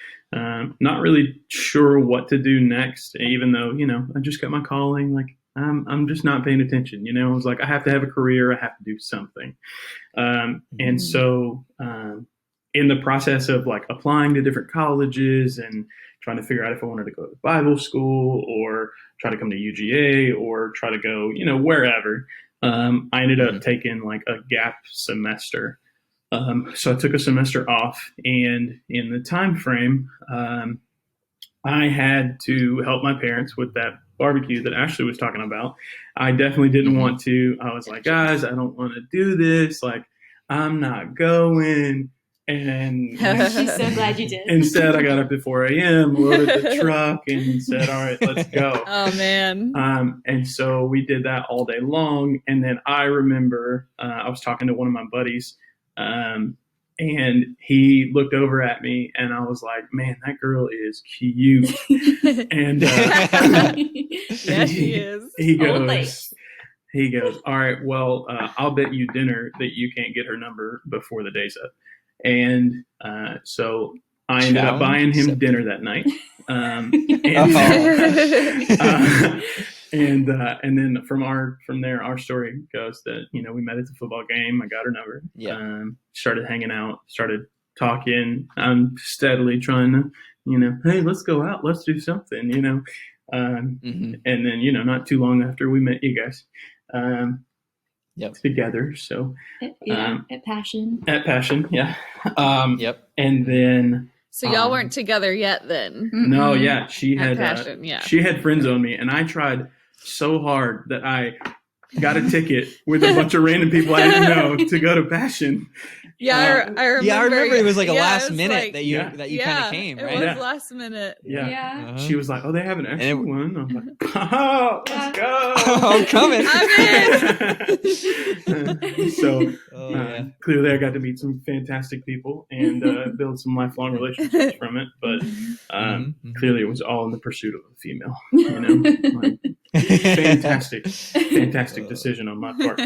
not really sure what to do next, even though, I just got my calling. Like, I'm just not paying attention. I was like, I have to have a career. I have to do something. And so in the process of like applying to different colleges and trying to figure out if I wanted to go to Bible school or try to come to UGA or try to go, wherever, I ended up taking like a gap semester. So I took a semester off, and in the time frame, I had to help my parents with that barbecue that Ashley was talking about. I definitely didn't want to. I was like, guys, I don't want to do this. Like, I'm not going. And she's so glad you did. Instead, I got up at 4 a.m., loaded the truck, and said, all right, let's go. Oh, man. And so we did that all day long. And then I remember I was talking to one of my buddies, and he looked over at me, and I was like, man, that girl is cute. And yeah, she is. He goes, all right, well, I'll bet you dinner that you can't get her number before the day's up. And so I ended up buying him dinner that night. And then from there, our story goes that, we met at the football game. I got her number. Started hanging out, started talking. I'm steadily trying to, hey, let's go out. Let's do something, And then, not too long after we met you guys. Together. So at Passion. Yeah. And then so y'all weren't together yet then? No, yeah. She had Passion, she had friends on me, and I tried so hard that I got a ticket with a bunch of random people I didn't know to go to Passion. Yeah, I remember. Yeah, I remember it was like a last minute that you kind of came, right? It was last minute. Yeah. She was like, "Oh, they have an extra one." I'm like, "Oh, let's go!" I'm coming. I'm in. So clearly, I got to meet some fantastic people and build some lifelong relationships from it. But clearly, it was all in the pursuit of a female. Fantastic decision on my part.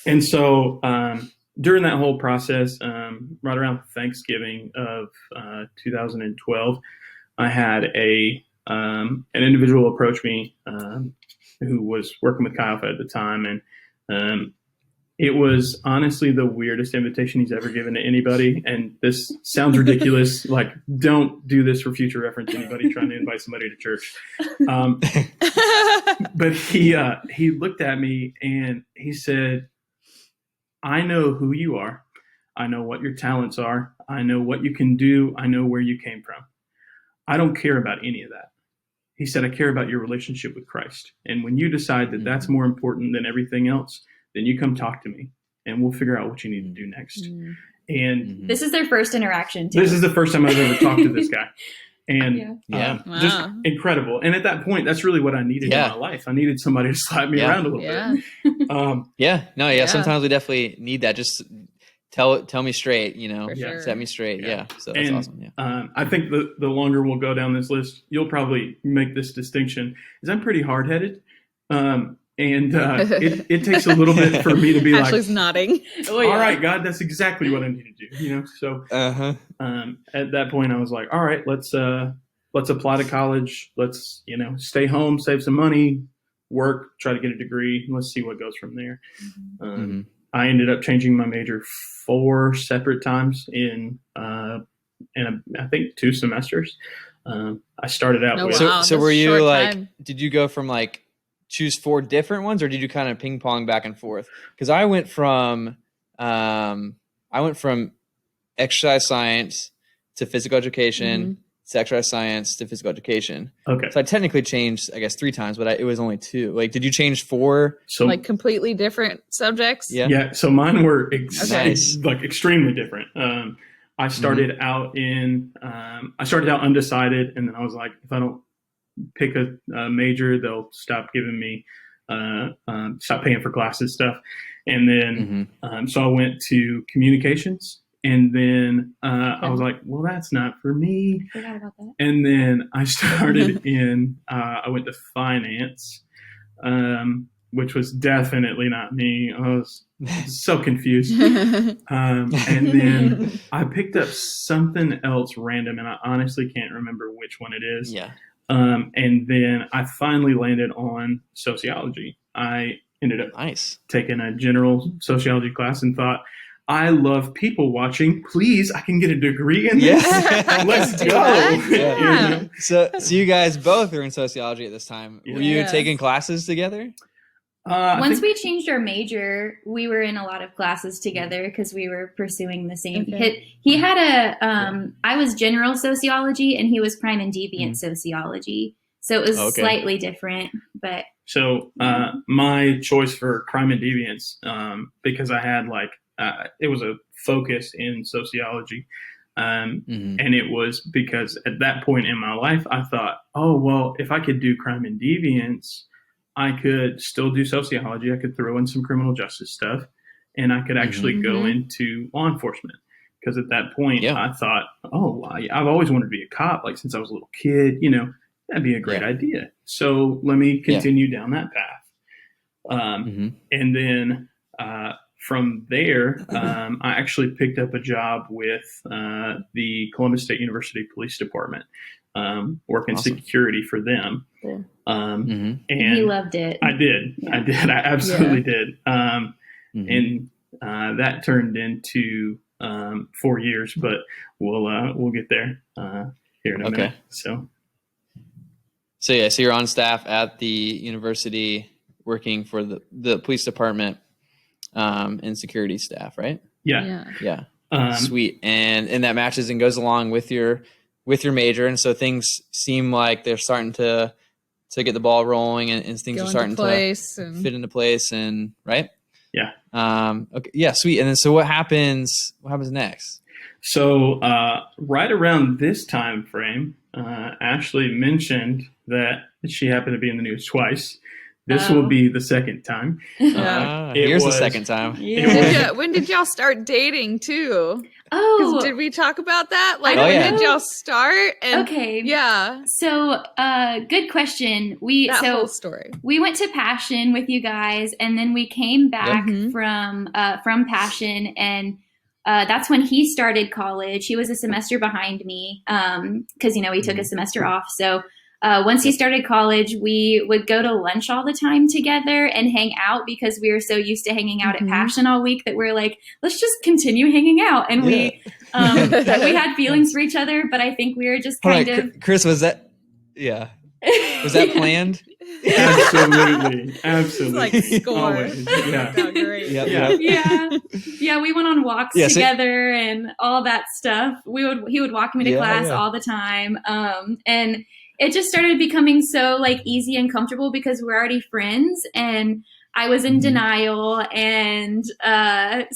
And so during that whole process, right around Thanksgiving of 2012, I had an individual approach me who was working with Chi Alpha at the time, and it was honestly the weirdest invitation he's ever given to anybody. And this sounds ridiculous. Like, don't do this for future reference. Anybody trying to invite somebody to church. But he looked at me and he said, I know who you are. I know what your talents are. I know what you can do. I know where you came from. I don't care about any of that. he said, I care about your relationship with Christ. And when you decide that that's more important than everything else, then you come talk to me and we'll figure out what you need to do next. And this is their first interaction too. This is the first time I've ever talked to this guy. And just incredible. And at that point, that's really what I needed in my life. I needed somebody to slap me around a little bit. Sometimes we definitely need that. Just tell me straight, set me straight. So that's awesome. I think the longer we'll go down this list, you'll probably make this distinction, is I'm pretty hard-headed. And it takes a little bit for me to be Ashley's nodding. All right, God, that's exactly what I need to do. So at that point, I was like, all right, let's apply to college. Let's stay home, save some money, work, try to get a degree, and let's see what goes from there. I ended up changing my major 4 separate times in I think 2 semesters. I started out with. So were you did you go from choose 4 different ones, or did you kind of ping pong back and forth? Because I went from exercise science to physical education, to exercise science to physical education. Okay. So I technically changed, I guess, 3 times, but it was only 2. Did you change 4? So completely different subjects? Yeah. Yeah. So mine were extremely different. I started out undecided, and then I was like, if I don't pick a major, they'll stop giving me stop paying for classes stuff. And then so I went to communications, and then I was like, well, that's not for me. I forgot about that. And then I started I went to finance, which was definitely not me. I was so confused. And then I picked up something else random, and I honestly can't remember which one it is. Yeah. And then I finally landed on sociology. I ended up taking a general sociology class and thought, I love people watching. Please, I can get a degree in this. Let's go. So you guys both are in sociology at this time. Were you taking classes together? Once we changed our major, we were in a lot of classes together because we were pursuing the same. He had I was general sociology, and he was crime and deviant sociology. So it was slightly different, but. So my choice for crime and deviance, because I had it was a focus in sociology. And it was because at that point in my life, I thought, oh, well, if I could do crime and deviance, I could still do sociology. I could throw in some criminal justice stuff, and I could actually go into law enforcement. Because at that point, I thought, oh, I've always wanted to be a cop, since I was a little kid, that'd be a great idea. So let me continue down that path. And then from there, I actually picked up a job with the Columbus State University Police Department, working security for them. And he loved it. I did. I absolutely did. And that turned into 4 years, but we'll get there here in a minute. So you're on staff at the university working for the police department and security staff, right? Yeah. Sweet. And that matches and goes along with your major, and so things seem like they're starting to get the ball rolling, and things are starting to fit into place, and right? Yeah. Okay. Yeah. Sweet. And then so what happens next? So right around this time frame, Ashley mentioned that she happened to be in the news twice. This will be the second time. Here's the second time. When did y'all start dating too? Oh, did we talk about that? When did y'all start? Okay. Yeah. So, good question. Whole story. We went to Passion with you guys, and then we came back from Passion, and that's when he started college. He was a semester behind me because he took a semester off. So. Once he started college, we would go to lunch all the time together and hang out because we were so used to hanging out at Passion all week that we're like, let's just continue hanging out. And we had feelings for each other, but I think we were just kind of. Chris, was that? Yeah. Was that planned? Absolutely. Score. Always. Yeah. Great. Yeah. We went on walks together and all that stuff. He would walk me to class all the time. And it just started becoming so like easy and comfortable because we're already friends, and I was in denial. And I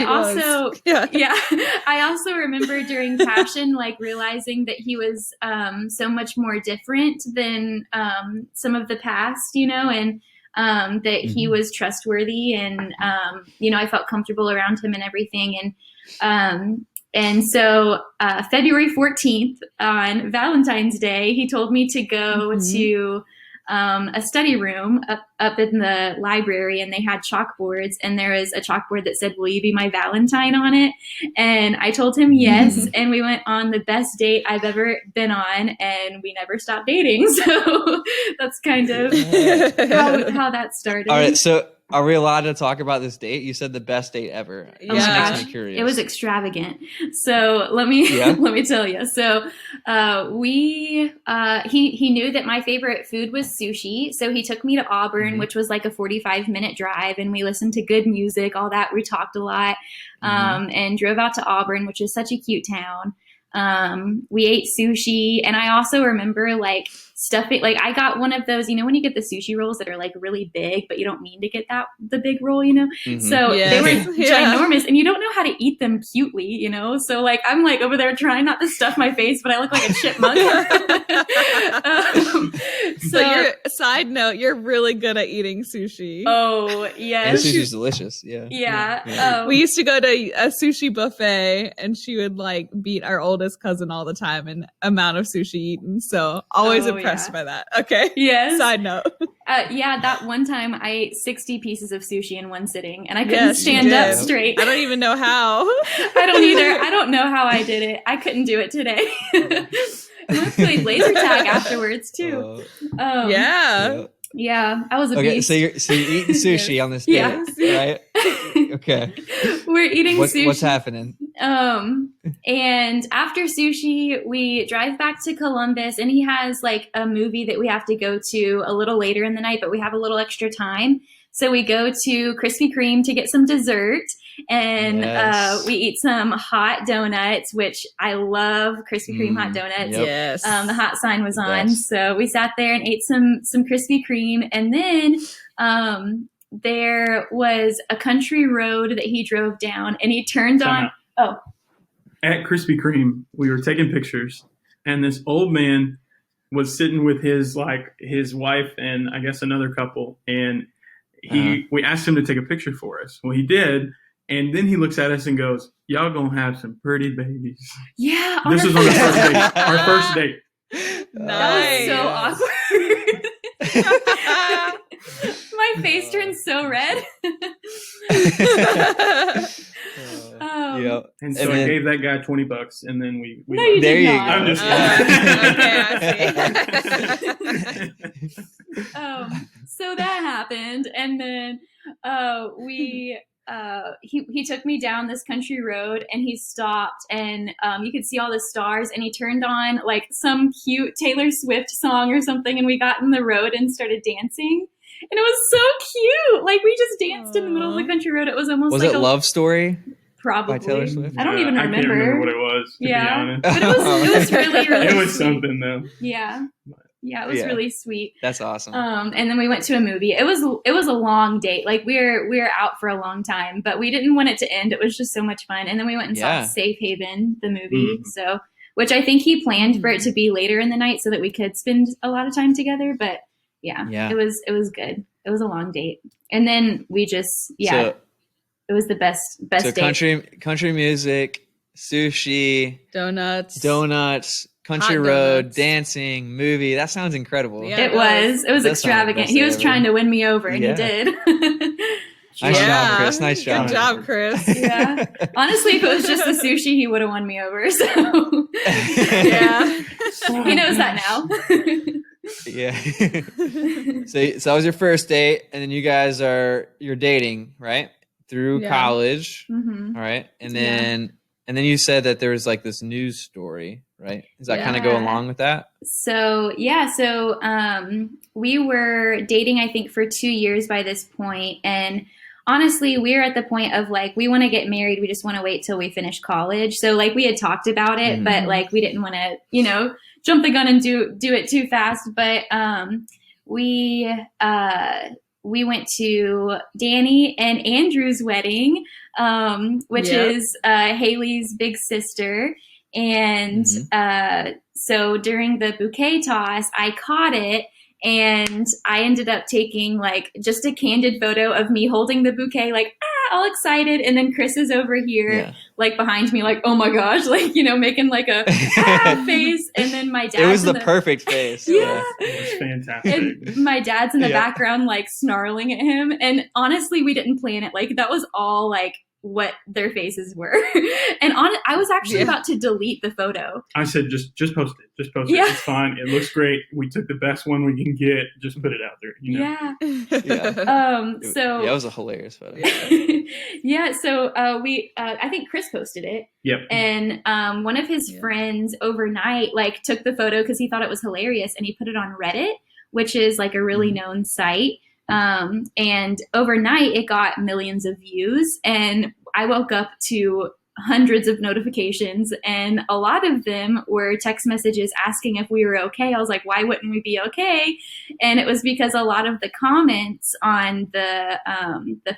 also, I also remember during Passion, like realizing that he was so much more different than some of the past, you know, and that he was trustworthy, and, you know, I felt comfortable around him and everything. And so February 14th on Valentine's Day, he told me to go to a study room up in the library, and they had chalkboards, and there was a chalkboard that said, "Will you be my Valentine?" on it. And I told him yes, and we went on the best date I've ever been on, and we never stopped dating. So that's kind of how that started. All right, so are we allowed to talk about this date? You said the best date ever. Oh my gosh, it was extravagant. So let me tell you. So he knew that my favorite food was sushi. So he took me to Auburn, which was like a 45-minute drive, and we listened to good music, all that. We talked a lot, and drove out to Auburn, which is such a cute town. We ate sushi, and I also remember like stuffing, like I got one of those, you know, when you get the sushi rolls that are like really big, but you don't mean to get the big roll, you know? So they were ginormous, and you don't know how to eat them cutely, you know? So like, I'm like over there trying not to stuff my face, but I look like a chipmunk. Side note, you're really good at eating sushi. Oh, yes. And sushi's delicious. Yeah. We used to go to a sushi buffet, and she would like beat our oldest cousin all the time in amount of sushi eaten. So always impressed by that. Okay. Yes. Side note. That one time I ate 60 pieces of sushi in one sitting, and I couldn't stand up straight. I don't even know how. I don't either. I don't know how I did it. I couldn't do it today. And I played laser tag afterwards too. Yeah, I was a beast. So you're eating sushi on this date, right? Okay. We're eating sushi. What's happening? And after sushi, we drive back to Columbus, and he has like a movie that we have to go to a little later in the night, but we have a little extra time. So we go to Krispy Kreme to get some dessert, and we eat some hot donuts, which I love Krispy Kreme hot donuts. Yep. Yes. The hot sign was on. So we sat there and ate some Krispy Kreme, and then there was a country road that he drove down, and he turned on. Oh. At Krispy Kreme, we were taking pictures, and this old man was sitting with his wife and I guess another couple, and we asked him to take a picture for us. Well, he did, and then he looks at us and goes, "Y'all gonna have some pretty babies." Yeah, this was on our first date. Nice. That was so awkward. My face turned so red. And so I gave that guy $20, and then we no, you there did you not. go. I'm just So that happened, and then he took me down this country road, and he stopped, and you could see all the stars, and he turned on like some cute Taylor Swift song or something, and we got in the road and started dancing. And it was so cute. Like we just danced in the middle of the country road. It was almost was like it Love Story? Probably. By Taylor Swift? I don't even remember. I can't remember what it was, to be honest. But it was really, really it was sweet. Something, though. Yeah. Yeah, it was really sweet. That's awesome. And then we went to a movie. It was a long date. Like we were out for a long time, but we didn't want it to end. It was just so much fun. And then we went and saw Safe Haven, the movie. So, which I think he planned for it to be later in the night so that we could spend a lot of time together. But it was good. It was a long date. And then we just it was the best date. Country music, sushi, donuts, country road, dancing, movie. That sounds incredible. Yeah, it was extravagant. He was trying to win me over, and he did. Nice job, Chris. Nice job. Good job, Chris. Yeah. Honestly, if it was just the sushi, he would have won me over. So he knows that now. Yeah. So that was your first date, and then you're dating, right? Through college. Mm-hmm. All right. And then you said that there was like this news story, right? Does that kind of go along with that? So we were dating, I think, for 2 years by this point, and honestly, we're at the point of like, we want to get married. We just want to wait till we finish college. So like we had talked about it, but like we didn't want to, jump the gun and do it too fast. But we went to Danny and Andrew's wedding, which is Haley's big sister. And so during the bouquet toss, I caught it. And I ended up taking like just a candid photo of me holding the bouquet, like, all excited. And then Chris is over here, like behind me, like, oh my gosh, like, making like a face. And then my dad. It was the perfect face. Yeah. It was fantastic. And my dad's in the background, like snarling at him. And honestly, we didn't plan it. Like that was all like what their faces were. And I was actually about to delete the photo. I said, just post it. Just post it. It's fine. It looks great. We took the best one we can get. Just put it out there. So it was a hilarious photo. So we I think Chris posted it. Yep. And one of his friends overnight like took the photo because he thought it was hilarious, and he put it on Reddit, which is like a really known site. And overnight it got millions of views, and I woke up to hundreds of notifications, and a lot of them were text messages asking if we were okay. I was like, why wouldn't we be okay? And it was because a lot of the comments on the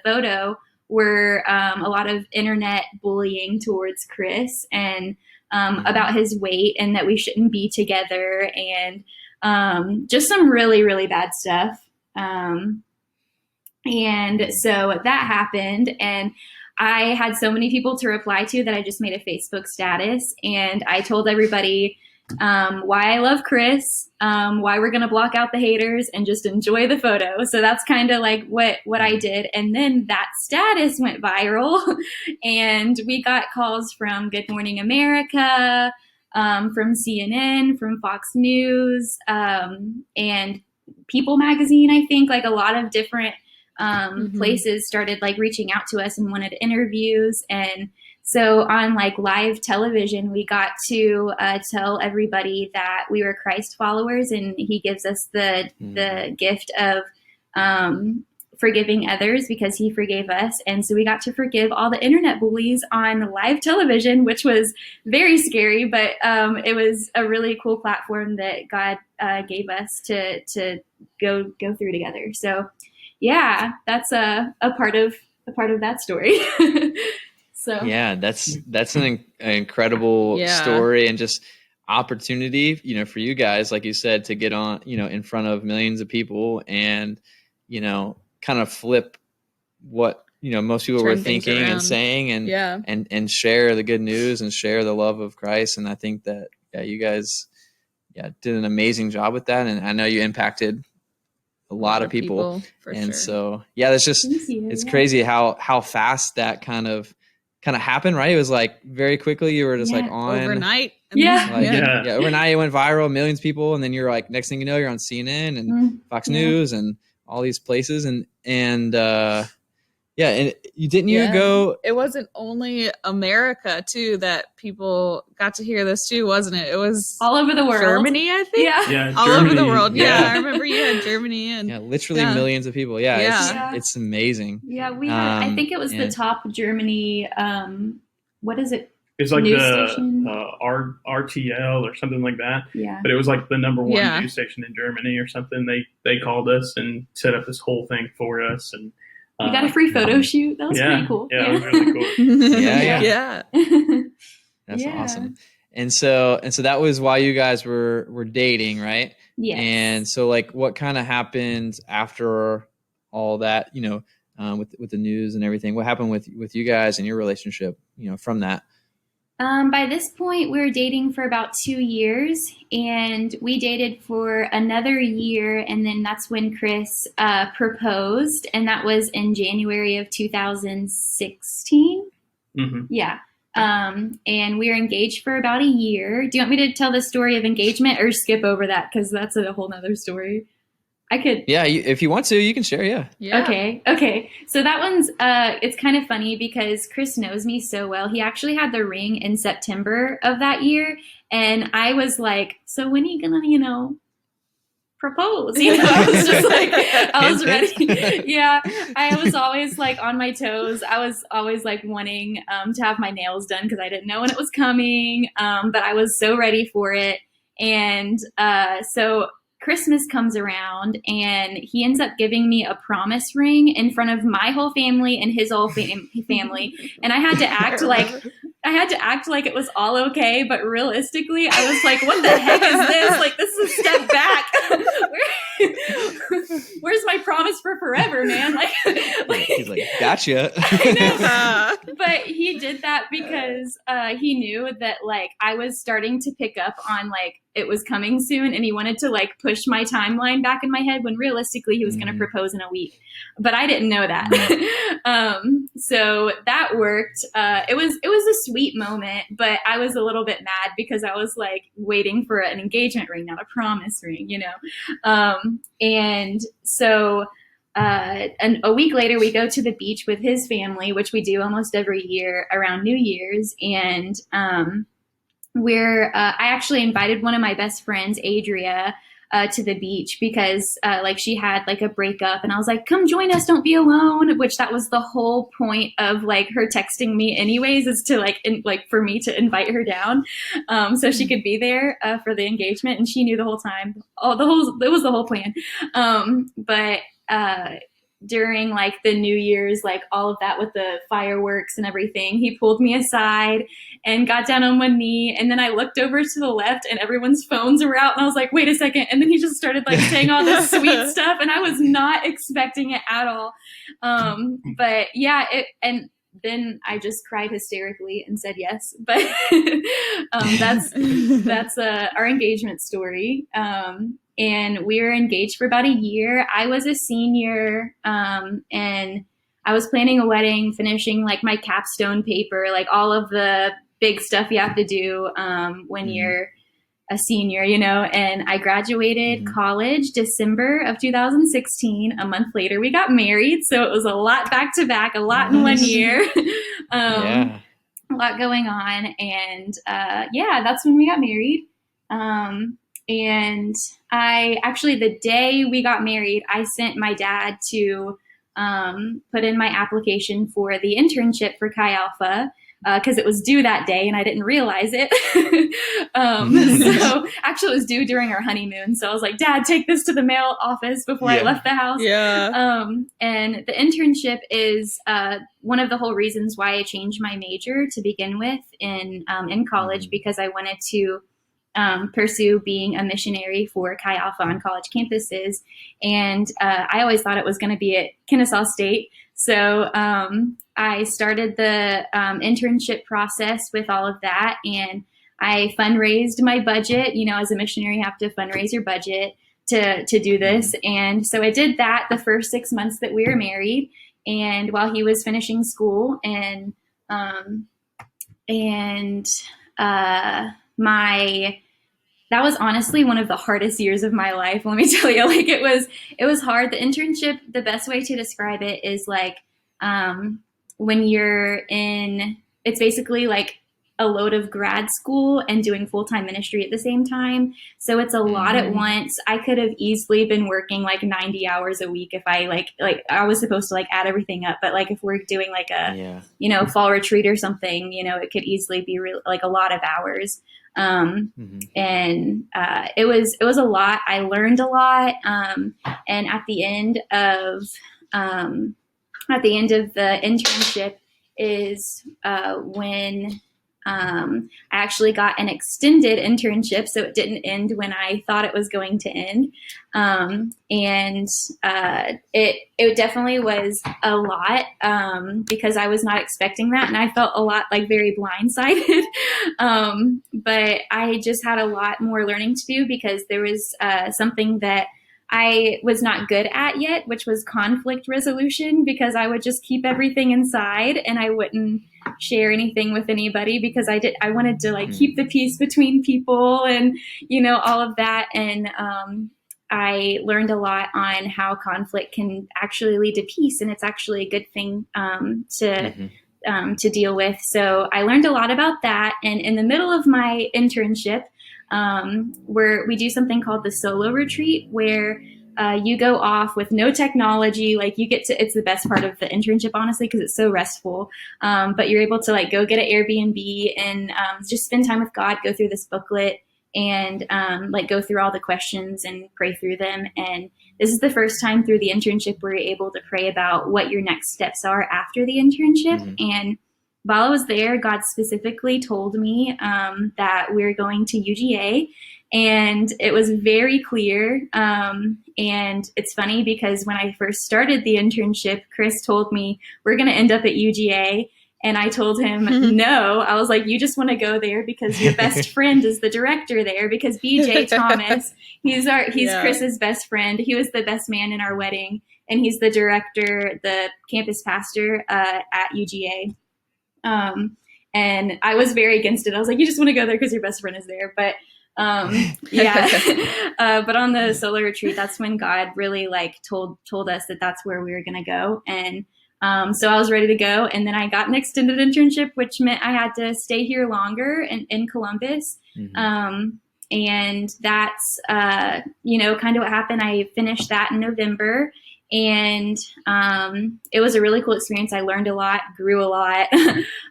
photo were a lot of internet bullying towards Chris, and about his weight, and that we shouldn't be together, and just some really, really bad stuff. And so that happened, and I had so many people to reply to that I just made a Facebook status, and I told everybody why I love Chris, why we're going to block out the haters and just enjoy the photo. So that's kind of like what I did. And then that status went viral, and we got calls from Good Morning America, from CNN, from Fox News, and People Magazine. I think like a lot of different places started like reaching out to us and wanted interviews. And so on like live television, we got to tell everybody that we were Christ followers, and he gives us the gift of forgiving others because he forgave us. And so we got to forgive all the internet bullies on live television, which was very scary, but it was a really cool platform that God gave us to go through together. So yeah, that's a part of that story. So yeah, that's an incredible story, and just opportunity, for you guys, like you said, to get on, in front of millions of people, and kind of flip what most people were thinking and saying, and share the good news and share the love of Christ. And I think that you guys did an amazing job with that, and I know you impacted a lot of people and sure. So that's just it's crazy how fast that kind of happened, right? It was like very quickly you were just like on overnight. Overnight it went viral, millions of people, and then you're like, next thing you know, you're on CNN and Fox News and all these places, and and you didn't go. It wasn't only America too that people got to hear this too, wasn't it? It was all over the world. Germany, I think. Yeah, all Germany. over the world. Yeah, I remember you had Germany and literally millions of people. It's amazing. Yeah, we had. I think it was the top Germany. What is it? It's like news the station? RTL or something like that. Yeah. But it was like the number one news station in Germany or something. They called us and set up this whole thing for us, and we got a free photo shoot. That was pretty cool. Yeah, it was really cool. That's awesome. And so that was why you guys were dating, right? Yeah. And so like, what kind of happened after all that, with the news and everything? What happened with you guys and your relationship, from that? By this point, we were dating for about 2 years, and we dated for another year, and then that's when Chris proposed, and that was in January of 2016. Mm-hmm. Yeah. And we were engaged for about a year. Do you want me to tell the story of engagement or skip over that? Because that's a whole nother story. I could. Yeah, if you want to, you can share. Yeah. Okay. So that one's, it's kind of funny because Chris knows me so well. He actually had the ring in September of that year. And I was like, so when are you going to, propose? I was just like, I was ready. Yeah. I was always like on my toes. I was always like wanting to have my nails done because I didn't know when it was coming. But I was so ready for it. And so Christmas comes around and he ends up giving me a promise ring in front of my whole family and his whole family. And I had to act like it was all okay. But realistically, I was like, what the heck is this? Like, this is a step back. Where's my promise for forever, man? Like he's like, gotcha. I know. But he did that because he knew that like I was starting to pick up on like it was coming soon, and he wanted to like push my timeline back in my head when realistically he was going to propose in a week. But I didn't know that. So that worked. It was a sweet moment, but I was a little bit mad because I was like waiting for an engagement ring, not a promise ring, you know? And so and a week later, we go to the beach with his family, which we do almost every year around New Year's. And I actually invited one of my best friends, Adria, to the beach because like she had like a breakup, and I was like, come join us, don't be alone, which that was the whole point of like her texting me anyways, is to like for me to invite her down so she could be there for the engagement. And she knew the whole time. It was the whole plan. But during like the New Year's, like all of that with the fireworks and everything, he pulled me aside and got down on one knee. And then I looked over to the left and everyone's phones were out. And I was like, wait a second. And then he just started like saying all this sweet stuff. And I was not expecting it at all. But yeah, and then I just cried hysterically and said yes. But that's our engagement story. And we were engaged for about a year. I was a senior, and I was planning a wedding, finishing like my capstone paper, like all of the big stuff you have to do when you're a senior, you know. And I graduated college December of 2016. A month later, we got married. So it was a lot back to back, a lot in 1 year. A lot going on. And yeah, that's when we got married. And I actually, the day we got married, I sent my dad to put in my application for the internship for Chi Alpha because it was due that day and I didn't realize it. So actually it was due during our honeymoon. So I was like, Dad, take this to the mail office before I left the house. And the internship is one of the whole reasons why I changed my major to begin with in college, because I wanted to pursue being a missionary for Chi Alpha on college campuses. And I always thought it was going to be at Kennesaw State. So I started the internship process with all of that. And I fundraised my budget. You know, as a missionary, you have to fundraise your budget to do this. And so I did that the first 6 months that we were married. And while he was finishing school, and that was honestly one of the hardest years of my life. Let me tell you, like it was hard. The internship, the best way to describe it is like when you're it's basically like a load of grad school and doing full-time ministry at the same time. So it's a lot at once. I could have easily been working like 90 hours a week if I like I was supposed to like add everything up. But like if we're doing like a, you know, fall retreat or something, you know, it could easily be like a lot of hours. And it was a lot. I learned a lot. And at the end of the internship is when I actually got an extended internship, so it didn't end when I thought it was going to end. It definitely was a lot because I was not expecting that, and I felt a lot like very blindsided. But I just had a lot more learning to do because there was something that I was not good at yet, which was conflict resolution, because I would just keep everything inside and I wouldn't share anything with anybody because I wanted to like keep the peace between people and, you know, all of that. And I learned a lot on how conflict can actually lead to peace, and it's actually a good thing to deal with. So I learned a lot about that. And in the middle of my internship, we do something called the solo retreat, where you go off with no technology. Like it's the best part of the internship, honestly, because it's so restful. But you're able to like go get an Airbnb and just spend time with God, go through this booklet. and like go through all the questions and pray through them. And this is the first time through the internship where you're able to pray about what your next steps are after the internship. And while I was there, God specifically told me that we're going to UGA, and it was very clear. And it's funny because when I first started the internship, Chris told me we're going to end up at UGA. And I told him, no. I was like, you just want to go there because your best friend is the director there, because BJ Thomas, he's Chris's best friend. He was the best man in our wedding, and he's the director, the campus pastor at UGA. And I was very against it. I was like, you just want to go there because your best friend is there. But but on the solar retreat, that's when God really like told us that that's where we were going to go. And so I was ready to go. And then I got an extended internship, which meant I had to stay here longer in Columbus. And that's, kind of what happened. I finished that in November, and it was a really cool experience. I learned a lot, grew a lot,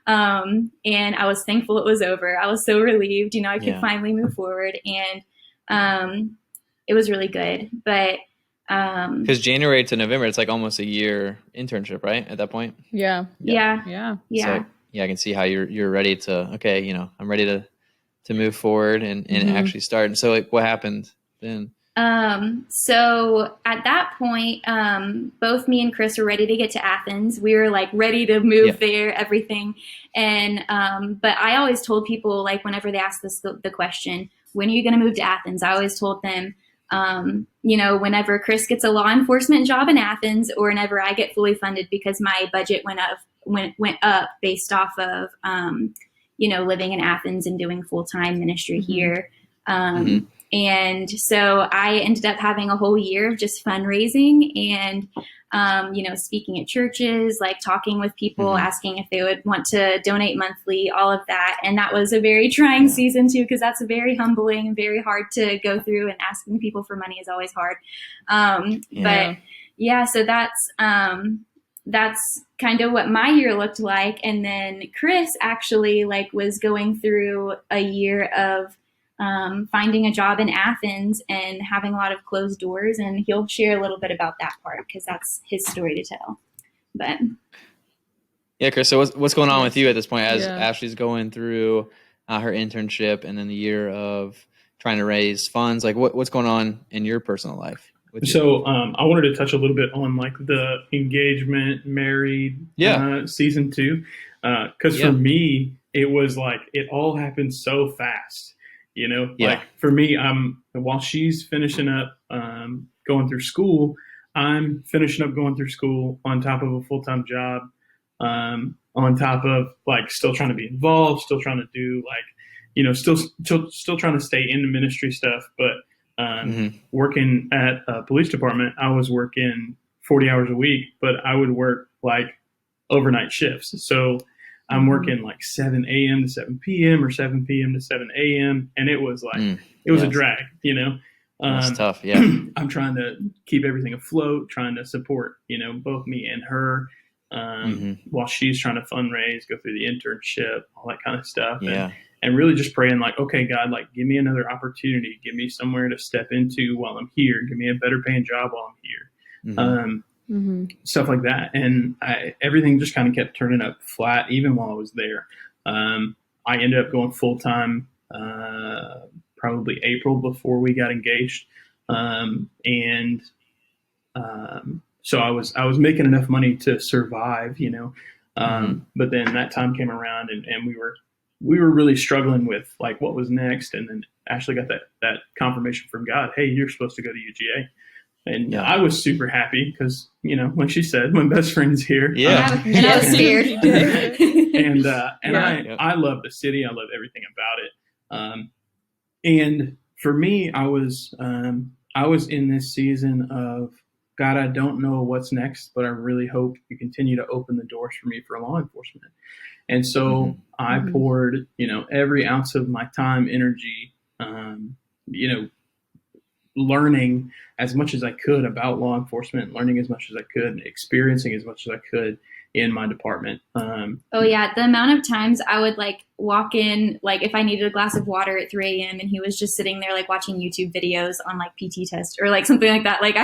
and I was thankful it was over. I was so relieved, I could finally move forward, and it was really good. But because January to November, it's like almost a year internship, right? At that point. Yeah. So, I can see how you're ready to. Okay, I'm ready to move forward and actually start. And so, like, what happened then? So at that point, both me and Chris were ready to get to Athens. We were like ready to move there, everything. And, but I always told people, like, whenever they asked this, the question, when are you going to move to Athens? I always told them, whenever Chris gets a law enforcement job in Athens, or whenever I get fully funded, because my budget went up based off of, living in Athens and doing full-time ministry here. And so I ended up having a whole year of just fundraising and, speaking at churches, like talking with people, asking if they would want to donate monthly, all of that. And that was a very trying season too, because that's very humbling and very hard to go through, and asking people for money is always hard. So that's kind of what my year looked like. And then Chris actually was going through a year of finding a job in Athens and having a lot of closed doors, and he'll share a little bit about that part because that's his story to tell. But Chris, so what's going on with you at this point as Ashley's going through her internship and then the year of trying to raise funds? Like, what's going on in your personal life? So I wanted to touch a little bit on like the engagement, married season 2, because for me it was like it all happened so fast. Like for me, while she's finishing up going through school, I'm finishing up going through school on top of a full-time job, on top of like still trying to be involved, still trying to do still trying to stay in the ministry stuff. But working at a police department, I was working 40 hours a week, but I would work like overnight shifts. So I'm working like 7 a.m. to 7 p.m. or 7 p.m. to 7 a.m. And it was like, it was a drag, That's tough. I'm trying to keep everything afloat, trying to support, both me and her, while she's trying to fundraise, go through the internship, all that kind of stuff. And really just praying like, okay, God, like give me another opportunity, give me somewhere to step into while I'm here, give me a better paying job while I'm here. Stuff like that. And everything just kind of kept turning up flat, even while I was there. I ended up going full time, probably April before we got engaged. So I was making enough money to survive, but then that time came around and we were really struggling with like what was next. And then Ashley got that confirmation from God, hey, you're supposed to go to UGA. And I was super happy because, like she said, my best friend's here. And I was scared. I love the city. I love everything about it. And for me, I was in this season of, God, I don't know what's next, but I really hope you continue to open the doors for me for law enforcement. And so I poured, every ounce of my time, energy, learning as much as I could about law enforcement, learning as much as I could, experiencing as much as I could. in my department. Oh yeah, the amount of times I would like walk in, like if I needed a glass of water at 3 a.m. and he was just sitting there like watching YouTube videos on like PT test or like something like that. Like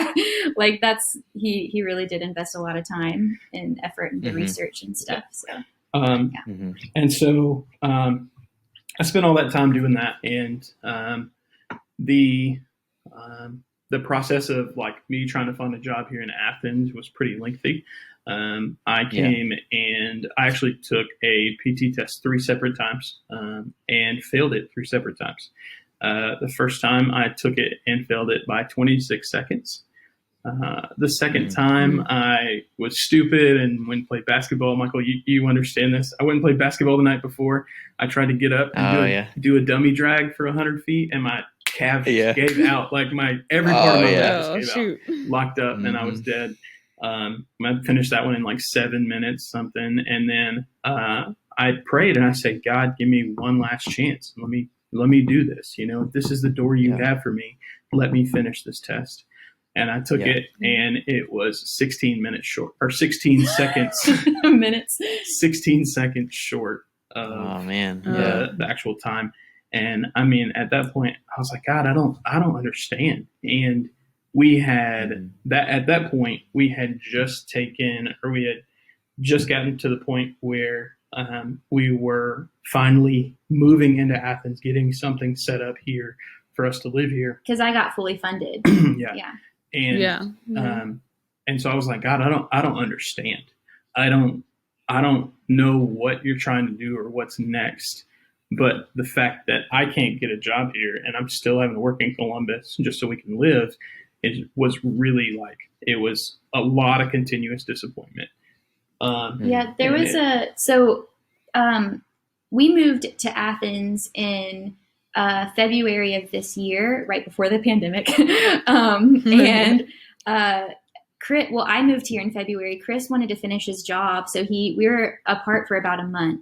he really did invest a lot of time and effort into research and stuff. So and so I spent all that time doing that, and the process of like me trying to find a job here in Athens was pretty lengthy. I came and I actually took a PT test 3 separate times and failed it 3 separate times. The first time I took it and failed it by 26 seconds. The second time I was stupid and went and played basketball. Michael, you understand this. I went and played basketball the night before. I tried to get up and do a dummy drag for 100 feet, and my calves gave out. Like every part of my leg just gave out, locked up, and I was dead. I finished that one in like 7 minutes something, and then I prayed and I said, God, give me one last chance. Let me do this. If this is the door you have for me, let me finish this test. And I took it, and it was 16 minutes short, or 16 seconds. 16 seconds short of the actual time. And I mean, at that point, I was like, God, I don't understand. And we had at that point, we had just gotten to the point where we were finally moving into Athens, getting something set up here for us to live here. Because I got fully funded. And so I was like, God, I don't understand. I don't know what you're trying to do or what's next. But the fact that I can't get a job here and I'm still having to work in Columbus just so we can live, it was really it was a lot of continuous disappointment. There was we moved to Athens in February of this year, right before the pandemic. I moved here in February. Chris wanted to finish his job. So we were apart for about a month,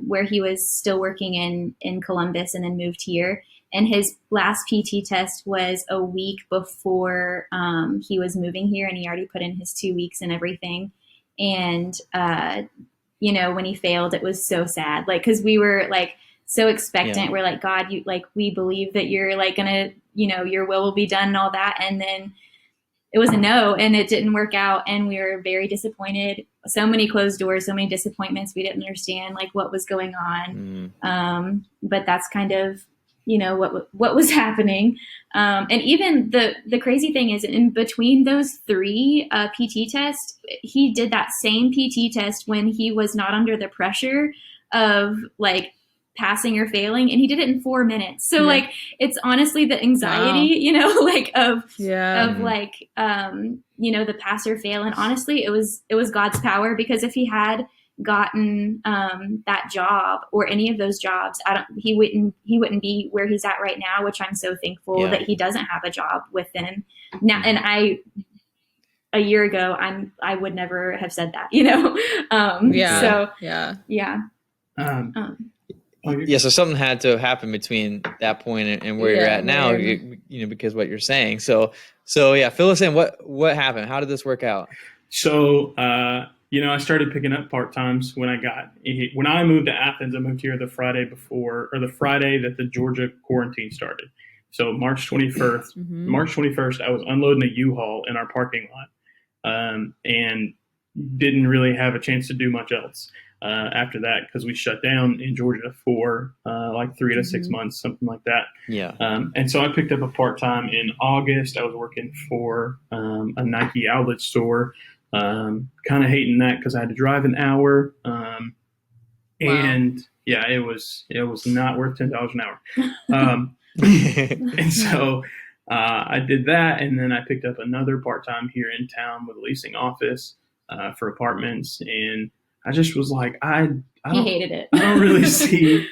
where he was still working in Columbus and then moved here. And his last PT test was a week before he was moving here, and he already put in his 2 weeks and everything. And, when he failed, it was so sad. Cause we were so expectant. We're like, God, we believe that you're gonna, your will be done and all that. And then it was a no, and it didn't work out. And we were very disappointed. So many closed doors, so many disappointments. We didn't understand what was going on. But that's kind of, what was happening. And even the crazy thing is, in between those 3 PT tests, he did that same PT test when he was not under the pressure of passing or failing, and he did it in 4 minutes. So it's honestly the anxiety, the pass or fail. And honestly, it was God's power, because if he had gotten that job or any of those jobs, he wouldn't be where he's at right now, which I'm so thankful that he doesn't have a job with them now. And a year ago, I would never have said that, So something had to have happened between that point and where you're at now, because what you're saying. So fill us in. What happened? How did this work out? So, I started picking up part-times when I moved to Athens. I moved here the Friday that the Georgia quarantine started. So March 21st, I was unloading a U-Haul in our parking lot, and didn't really have a chance to do much else after that, because we shut down in Georgia for 3 to 6 months, something like that. And so I picked up a part-time in August. I was working for a Nike outlet store. Kind of hating that because I had to drive an hour. And it was not worth $10 an hour. And so I did that, and then I picked up another part-time here in town with a leasing office for apartments, and I just was like, he hated it. I don't really see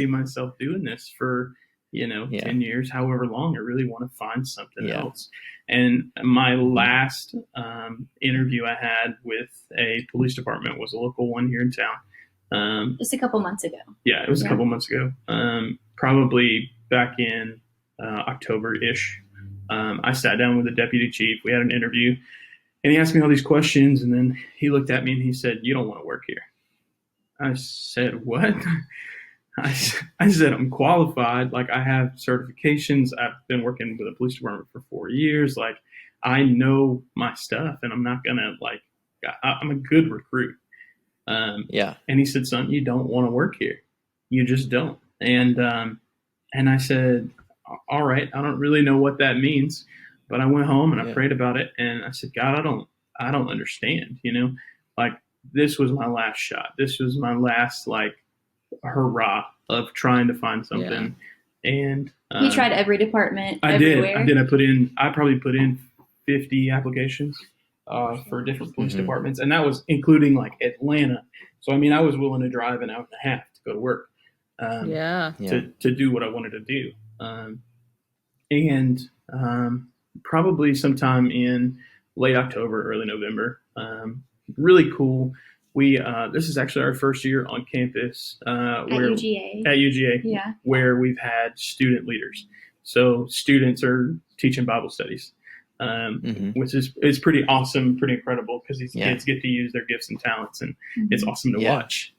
myself doing this for 10 years, however long. I really want to find something else. And my last interview I had with a police department was a local one here in town. Just a couple months ago. Yeah, it was a couple months ago. Probably back in October-ish. I sat down with the deputy chief. We had an interview. And he asked me all these questions, and then he looked at me and he said, "You don't want to work here." I said, "What?" I said, "I'm qualified. Like, I have certifications. I've been working with the police department for 4 years. Like, I know my stuff, and I'm not going to, like, I'm a good recruit." And he said, "Son, you don't want to work here. You just don't." And I said, "All right, I don't really know what that means." But I went home and I prayed about it, and I said, "God, I don't understand, like, this was my last shot. This was my last, like, hurrah of trying to find something." And he tried every department. I everywhere. did. I probably put in 50 applications for different police departments, and that was including, like, Atlanta. So, I mean, I was willing to drive an hour and a half to go to work to do what I wanted to do. And probably sometime in late October, early November, really cool. This is actually our first year on campus at UGA, where we've had student leaders. So students are teaching Bible studies, which is pretty awesome, pretty incredible, because these kids get to use their gifts and talents, and it's awesome to watch.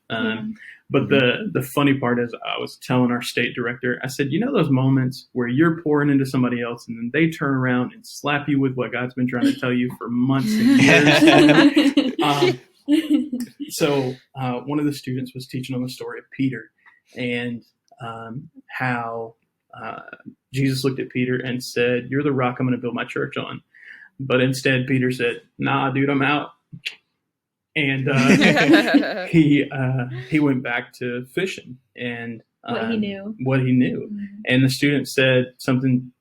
But the funny part is, I was telling our state director, I said, those moments where you're pouring into somebody else and then they turn around and slap you with what God's been trying to tell you for months and years. So one of the students was teaching on the story of Peter, and how Jesus looked at Peter and said, "You're the rock I'm going to build my church on." But instead, Peter said, "Nah, dude, I'm out." And he went back to fishing and what he knew. Mm-hmm. And the student said something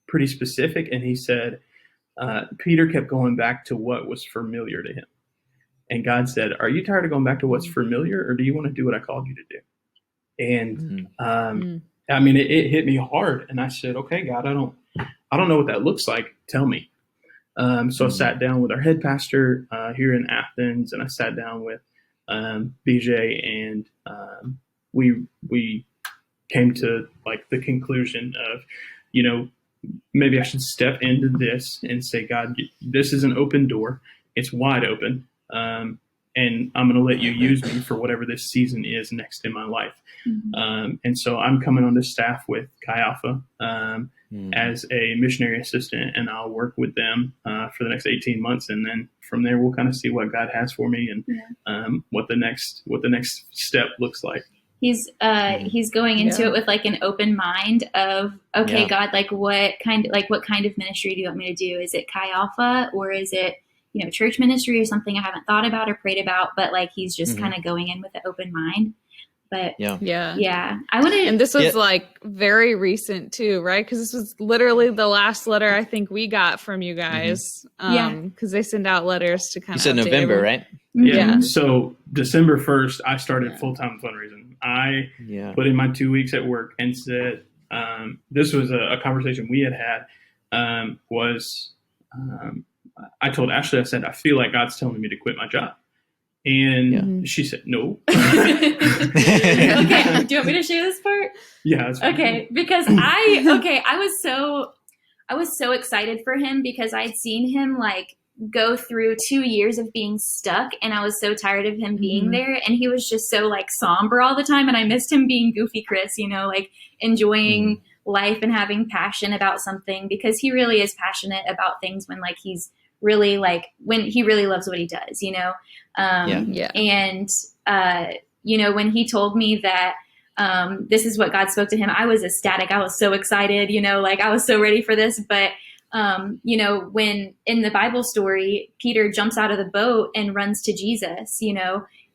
pretty specific, and he said, Peter kept going back to what was familiar to him. And God said, "Are you tired of going back to what's familiar, or do you want to do what I called you to do?" And I mean, it hit me hard, and I said, "Okay, God, I don't know what that looks like. Tell me." So I sat down with our head pastor here in Athens, and I sat down with BJ, and we came to, like, the conclusion of, maybe I should step into this and say, "God, this is an open door. It's wide open. And I'm going to let you use me for whatever this season is next in my life." And so I'm coming on the staff with Chi Alpha as a missionary assistant, and I'll work with them for the next 18 months. And then from there, we'll kind of see what God has for me and what the next step looks like. He's going into it with, like, an open mind of, okay, God, like, what kind of ministry do you want me to do? Is it Chi Alpha, or is it, church ministry, or something I haven't thought about or prayed about? But, like, he's just kind of going in with an open mind. But I want to, and this was like very recent too, right? Because this was literally the last letter I think we got from you guys. Because they send out letters to kind of. You said November, right? Yeah. So December 1st, I started full-time fundraising. I put in my 2 weeks at work and said, this was a conversation we had. I told Ashley, I said, "I feel like God's telling me to quit my job." And she said, "No." Okay. Do you want me to share this part? Yeah. That's fine. Okay. Because I was so excited for him, because I'd seen him, like, go through 2 years of being stuck, and I was so tired of him being there, and he was just so, like, somber all the time, and I missed him being goofy Chris, like, enjoying life and having passion about something, because he really is passionate about things when, like, he's really, like, when he really loves what he does, and when he told me that this is what God spoke to him, I was ecstatic. I was so excited, like, I was so ready for this. But when in the Bible story, Peter jumps out of the boat and runs to Jesus,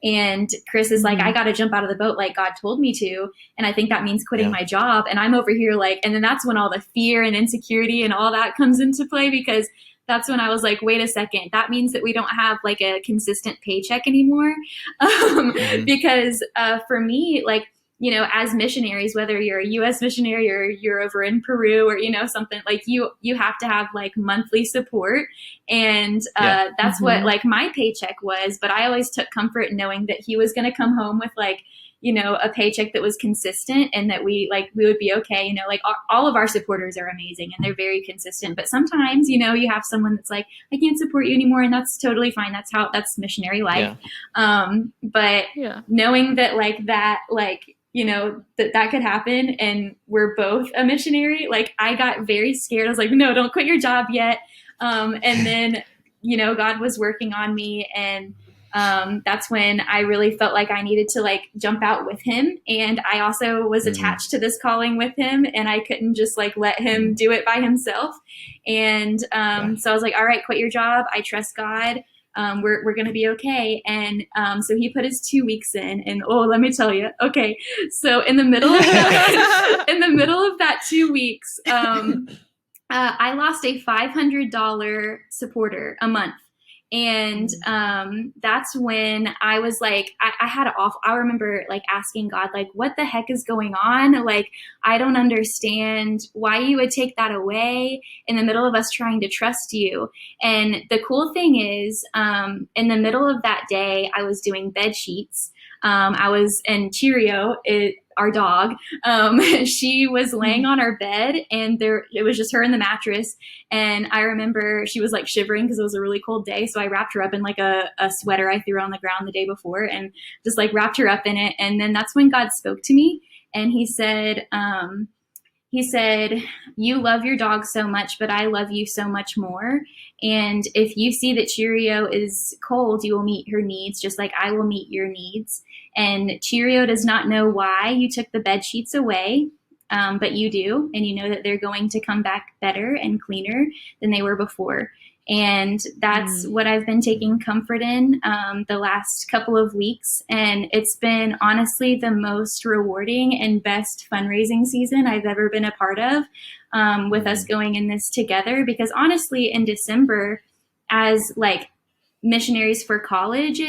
and Chris is like, "I got to jump out of the boat, like God told me to. And I think that means quitting my job." And I'm over here, like, and then that's when all the fear and insecurity and all that comes into play, because that's when I was like, wait a second, that means that we don't have, like, a consistent paycheck anymore. Because for me, like, as missionaries, whether you're a U.S. missionary or you're over in Peru or, something, like, you have to have, like, monthly support. And that's what, like, my paycheck was. But I always took comfort in knowing that he was going to come home with, like, a paycheck that was consistent and that we would be okay. Like all of our supporters are amazing and they're very consistent. But sometimes, you have someone that's like, I can't support you anymore. And that's totally fine. That's missionary life. Yeah. But knowing that that could happen and we're both a missionary, I got very scared. I was like, no, don't quit your job yet. And then, God was working on me, and that's when I really felt like I needed to jump out with him. And I also was attached to this calling with him, and I couldn't just let him do it by himself. And so I was like, all right, quit your job. I trust God. We're going to be okay. And so he put his 2 weeks in, and let me tell you. Okay. So in the middle of that 2 wex, I lost a $500 supporter a month. And that's when I was I had it off. I remember asking God, what the heck is going on? I don't understand why you would take that away in the middle of us trying to trust you. And the cool thing is, in the middle of that day, I was doing bed sheets. And Cheerio, our dog, she was laying on our bed, and it was just her in the mattress. And I remember she was shivering because it was a really cold day. So I wrapped her up in a sweater I threw on the ground the day before, and just wrapped her up in it. And then that's when God spoke to me, and he said, you love your dog so much, but I love you so much more. And if you see that Cheerio is cold, you will meet her needs just like I will meet your needs. And Cheerio does not know why you took the bed sheets away, but you do. And you know that they're going to come back better and cleaner than they were before. And that's what I've been taking comfort in the last couple of weeks. And it's been honestly the most rewarding and best fundraising season I've ever been a part of, with us going in this together. Because honestly, in December, as missionaries for college,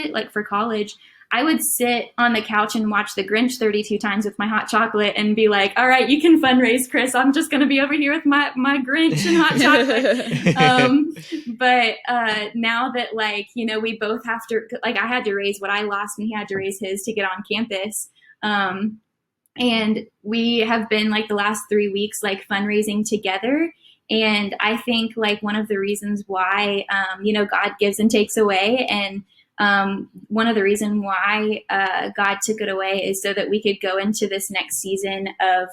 I would sit on the couch and watch The Grinch 32 times with my hot chocolate and be like, all right, you can fundraise, Chris. I'm just going to be over here with my Grinch and hot chocolate. But now that, we both have to, I had to raise what I lost and he had to raise his to get on campus. And we have been, the last 3 weeks, fundraising together. And I think, one of the reasons why, God gives and takes away, and one of the reasons why God took it away is so that we could go into this next season of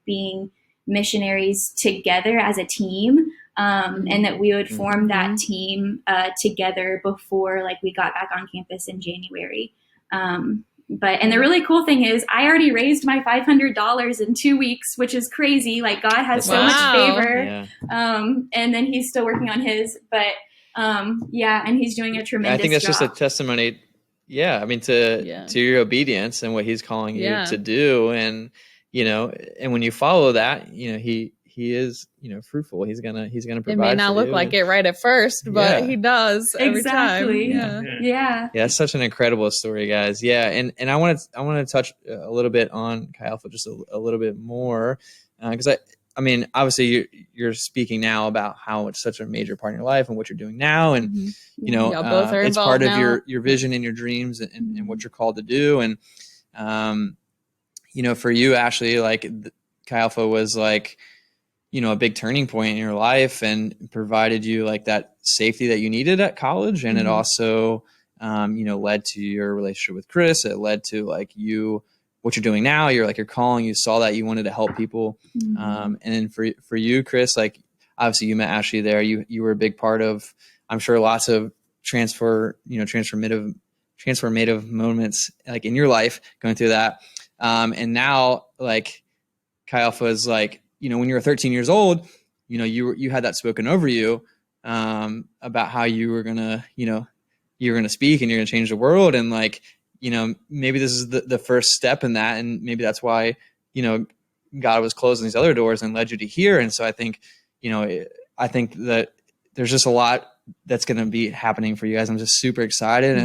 being missionaries together as a team, and that we would form that team together before we got back on campus in January. And the really cool thing is I already raised my $500 in 2 weeks, which is crazy. God has so much favor. Yeah. And then he's still working on his, but and he's doing a tremendous job. I think that's just a testimony, to your obedience and what he's calling you to do. And, and when you follow that, he is, fruitful. He's gonna provide. It may not look like it right at first, but he does every time. Yeah. It's such an incredible story, guys. Yeah. And I want to touch a little bit on Chi Alpha just a little bit more, because obviously you're speaking now about how it's such a major part in your life and what you're doing now. And, it's part of your vision and your dreams and what you're called to do. And, for you, Ashley, Chi Alpha was a big turning point in your life and provided you that safety that you needed at college. And it also, led to your relationship with Chris. It led to what you're doing now. You're your calling, you saw that you wanted to help people. And then for you, Chris, obviously you met Ashley there. You were a big part of, I'm sure, lots of transformative moments in your life going through that. And now Chi Alpha is when you were 13 years old, you had that spoken over you, about how you were gonna speak and you're gonna change the world. And maybe this is the first step in that. And maybe that's why, God was closing these other doors and led you to here. And so I think that there's just a lot that's going to be happening for you guys. I'm just super excited.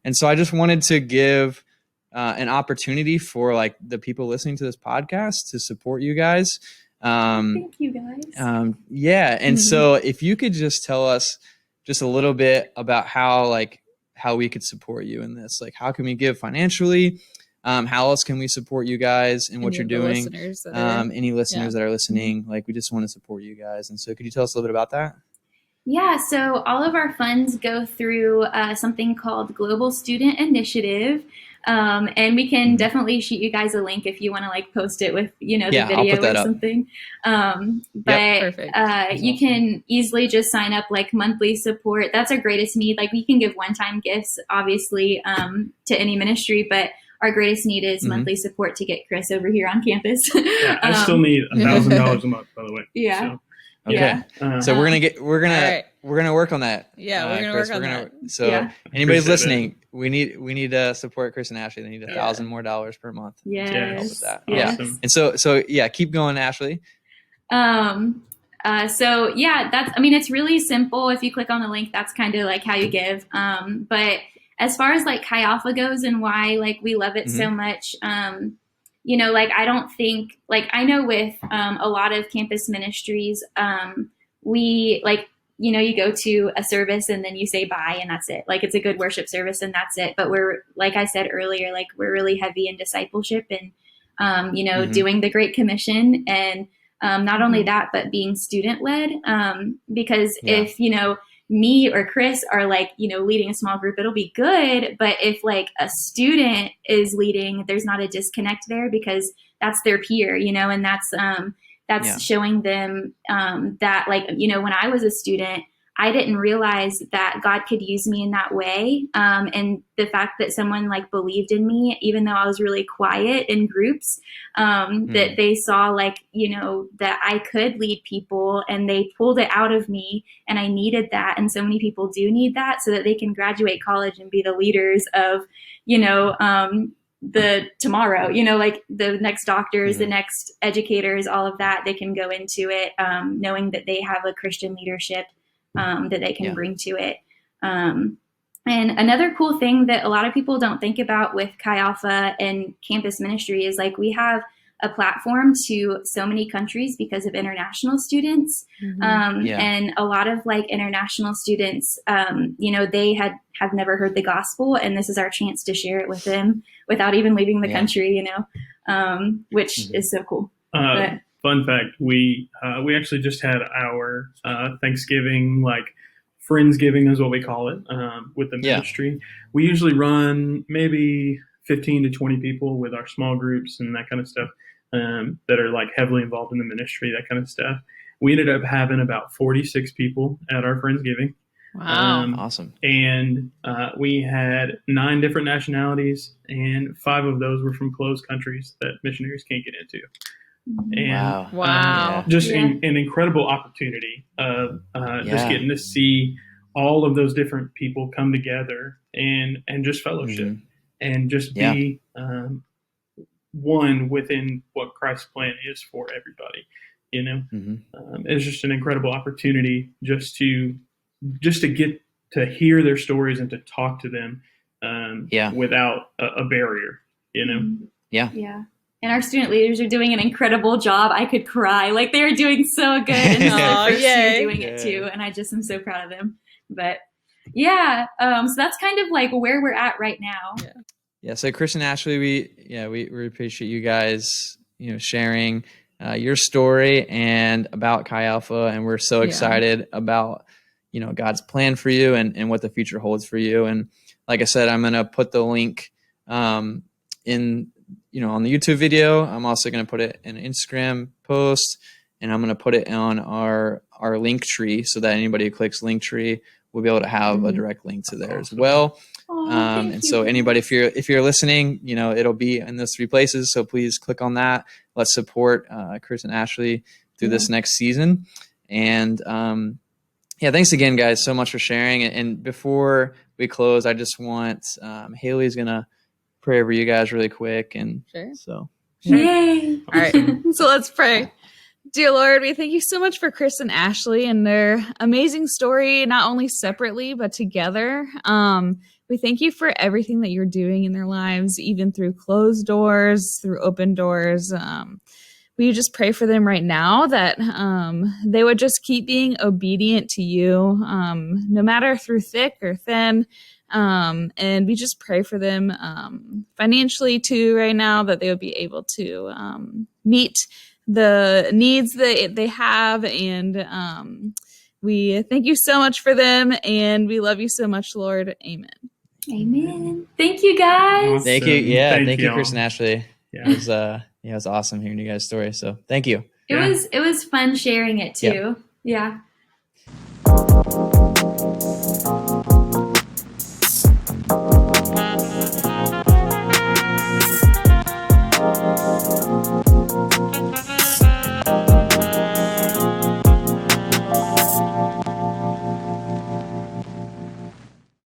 And so I just wanted to give an opportunity for the people listening to this podcast to support you guys. Thank you, guys. And so if you could just tell us just a little bit about how we could support you in this, how can we give financially? how else can we support you guys and what Any you're of the doing? listeners that are- Any listeners Yeah. that are listening, like we just want to support you guys. And so could you tell us a little bit about that? Yeah, so all of our funds go through something called Global Student Initiative. And we can definitely shoot you guys a link if you want to like post it with, the Yeah, I'll video put that or up. something. Perfect. You can easily just sign up like monthly support. That's our greatest need. Like we can give one-time gifts, obviously, to any ministry, but our greatest need is monthly support to get Chris over here on campus. Yeah, I still need $1,000 a month, by the way. Yeah. So, Okay. Yeah. So we're gonna work on that. Yeah, we're gonna Chris, work on that. So Yeah. anybody's Appreciate listening, we need to support Chris and Ashley. They need $1,000 more per month. Yes. To help with that. Yes. Yeah. And so yeah, keep going, Ashley. So yeah, it's really simple. If you click on the link, that's kind of like how you give. But as far as like Chi Alpha goes and why like we love it so much, like I don't think like I know with a lot of campus ministries, we like you go to a service and then you say bye and that's it. Like it's a good worship service and that's it. But we're like I said earlier, like we're really heavy in discipleship and doing the Great Commission and not only that, but being student led. Because if me or Chris are like, leading a small group, it'll be good. But if like a student is leading, there's not a disconnect there because that's their peer, and that's showing them that like, when I was a student, I didn't realize that God could use me in that way. And the fact that someone like believed in me, even though I was really quiet in groups, that they saw like, that I could lead people and they pulled it out of me and I needed that. And so many people do need that so that they can graduate college and be the leaders of, the tomorrow, like the next doctors, the next educators, all of that, they can go into it knowing that they have a Christian leadership that they can bring to it. And another cool thing that a lot of people don't think about with Chi Alpha and campus ministry is like we have a platform to so many countries because of international students. And a lot of like international students, they have never heard the gospel and this is our chance to share it with them without even leaving the country, which is so cool. Fun fact, we actually just had our Thanksgiving, like Friendsgiving is what we call it, with the ministry. We usually run maybe 15 to 20 people with our small groups and that kind of stuff that are like heavily involved in the ministry, that kind of stuff. We ended up having about 46 people at our Friendsgiving. Wow. Awesome. And we had 9 different nationalities and 5 of those were from closed countries that missionaries can't get into. And wow. Just an incredible opportunity of just getting to see all of those different people come together and just fellowship and just be one within what Christ's plan is for everybody. It's just an incredible opportunity just to get to hear their stories and to talk to them without a barrier. Yeah. And our student leaders are doing an incredible job. I could cry. Like they're doing so good. And it's their first year doing it too. And I just am so proud of them. But so that's kind of like where we're at right now. Yeah. So Chris and Ashley, we appreciate you guys, sharing your story and about Chi Alpha. And we're so excited about, God's plan for you and what the future holds for you. And like I said, I'm going to put the link in on the YouTube video. I'm also going to put it in an Instagram post and I'm going to put it on our link tree so that anybody who clicks link tree will be able to have a direct link to there as well. And so anybody, if you're listening, it'll be in those 3 places. So please click on that. Let's support Chris and Ashley through this next season. And thanks again, guys, so much for sharing. And before we close, I just want Haley's going to pray over you guys really quick. And so, Yay! All right. So let's pray. Dear Lord, we thank you so much for Chris and Ashley and their amazing story, not only separately, but together. We thank you for everything that you're doing in their lives, even through closed doors, through open doors. We just pray for them right now that they would just keep being obedient to you, no matter through thick or thin. And we just pray for them financially too right now, that they would be able to meet the needs that they have. And we thank you so much for them, and we love you so much, Lord. Amen. Amen. Thank you, guys. Awesome. Thank you. Yeah. Thank you, y'all. Chris and Ashley. Yeah. It was awesome hearing you guys' story. So thank you. It was fun sharing it too. Yeah.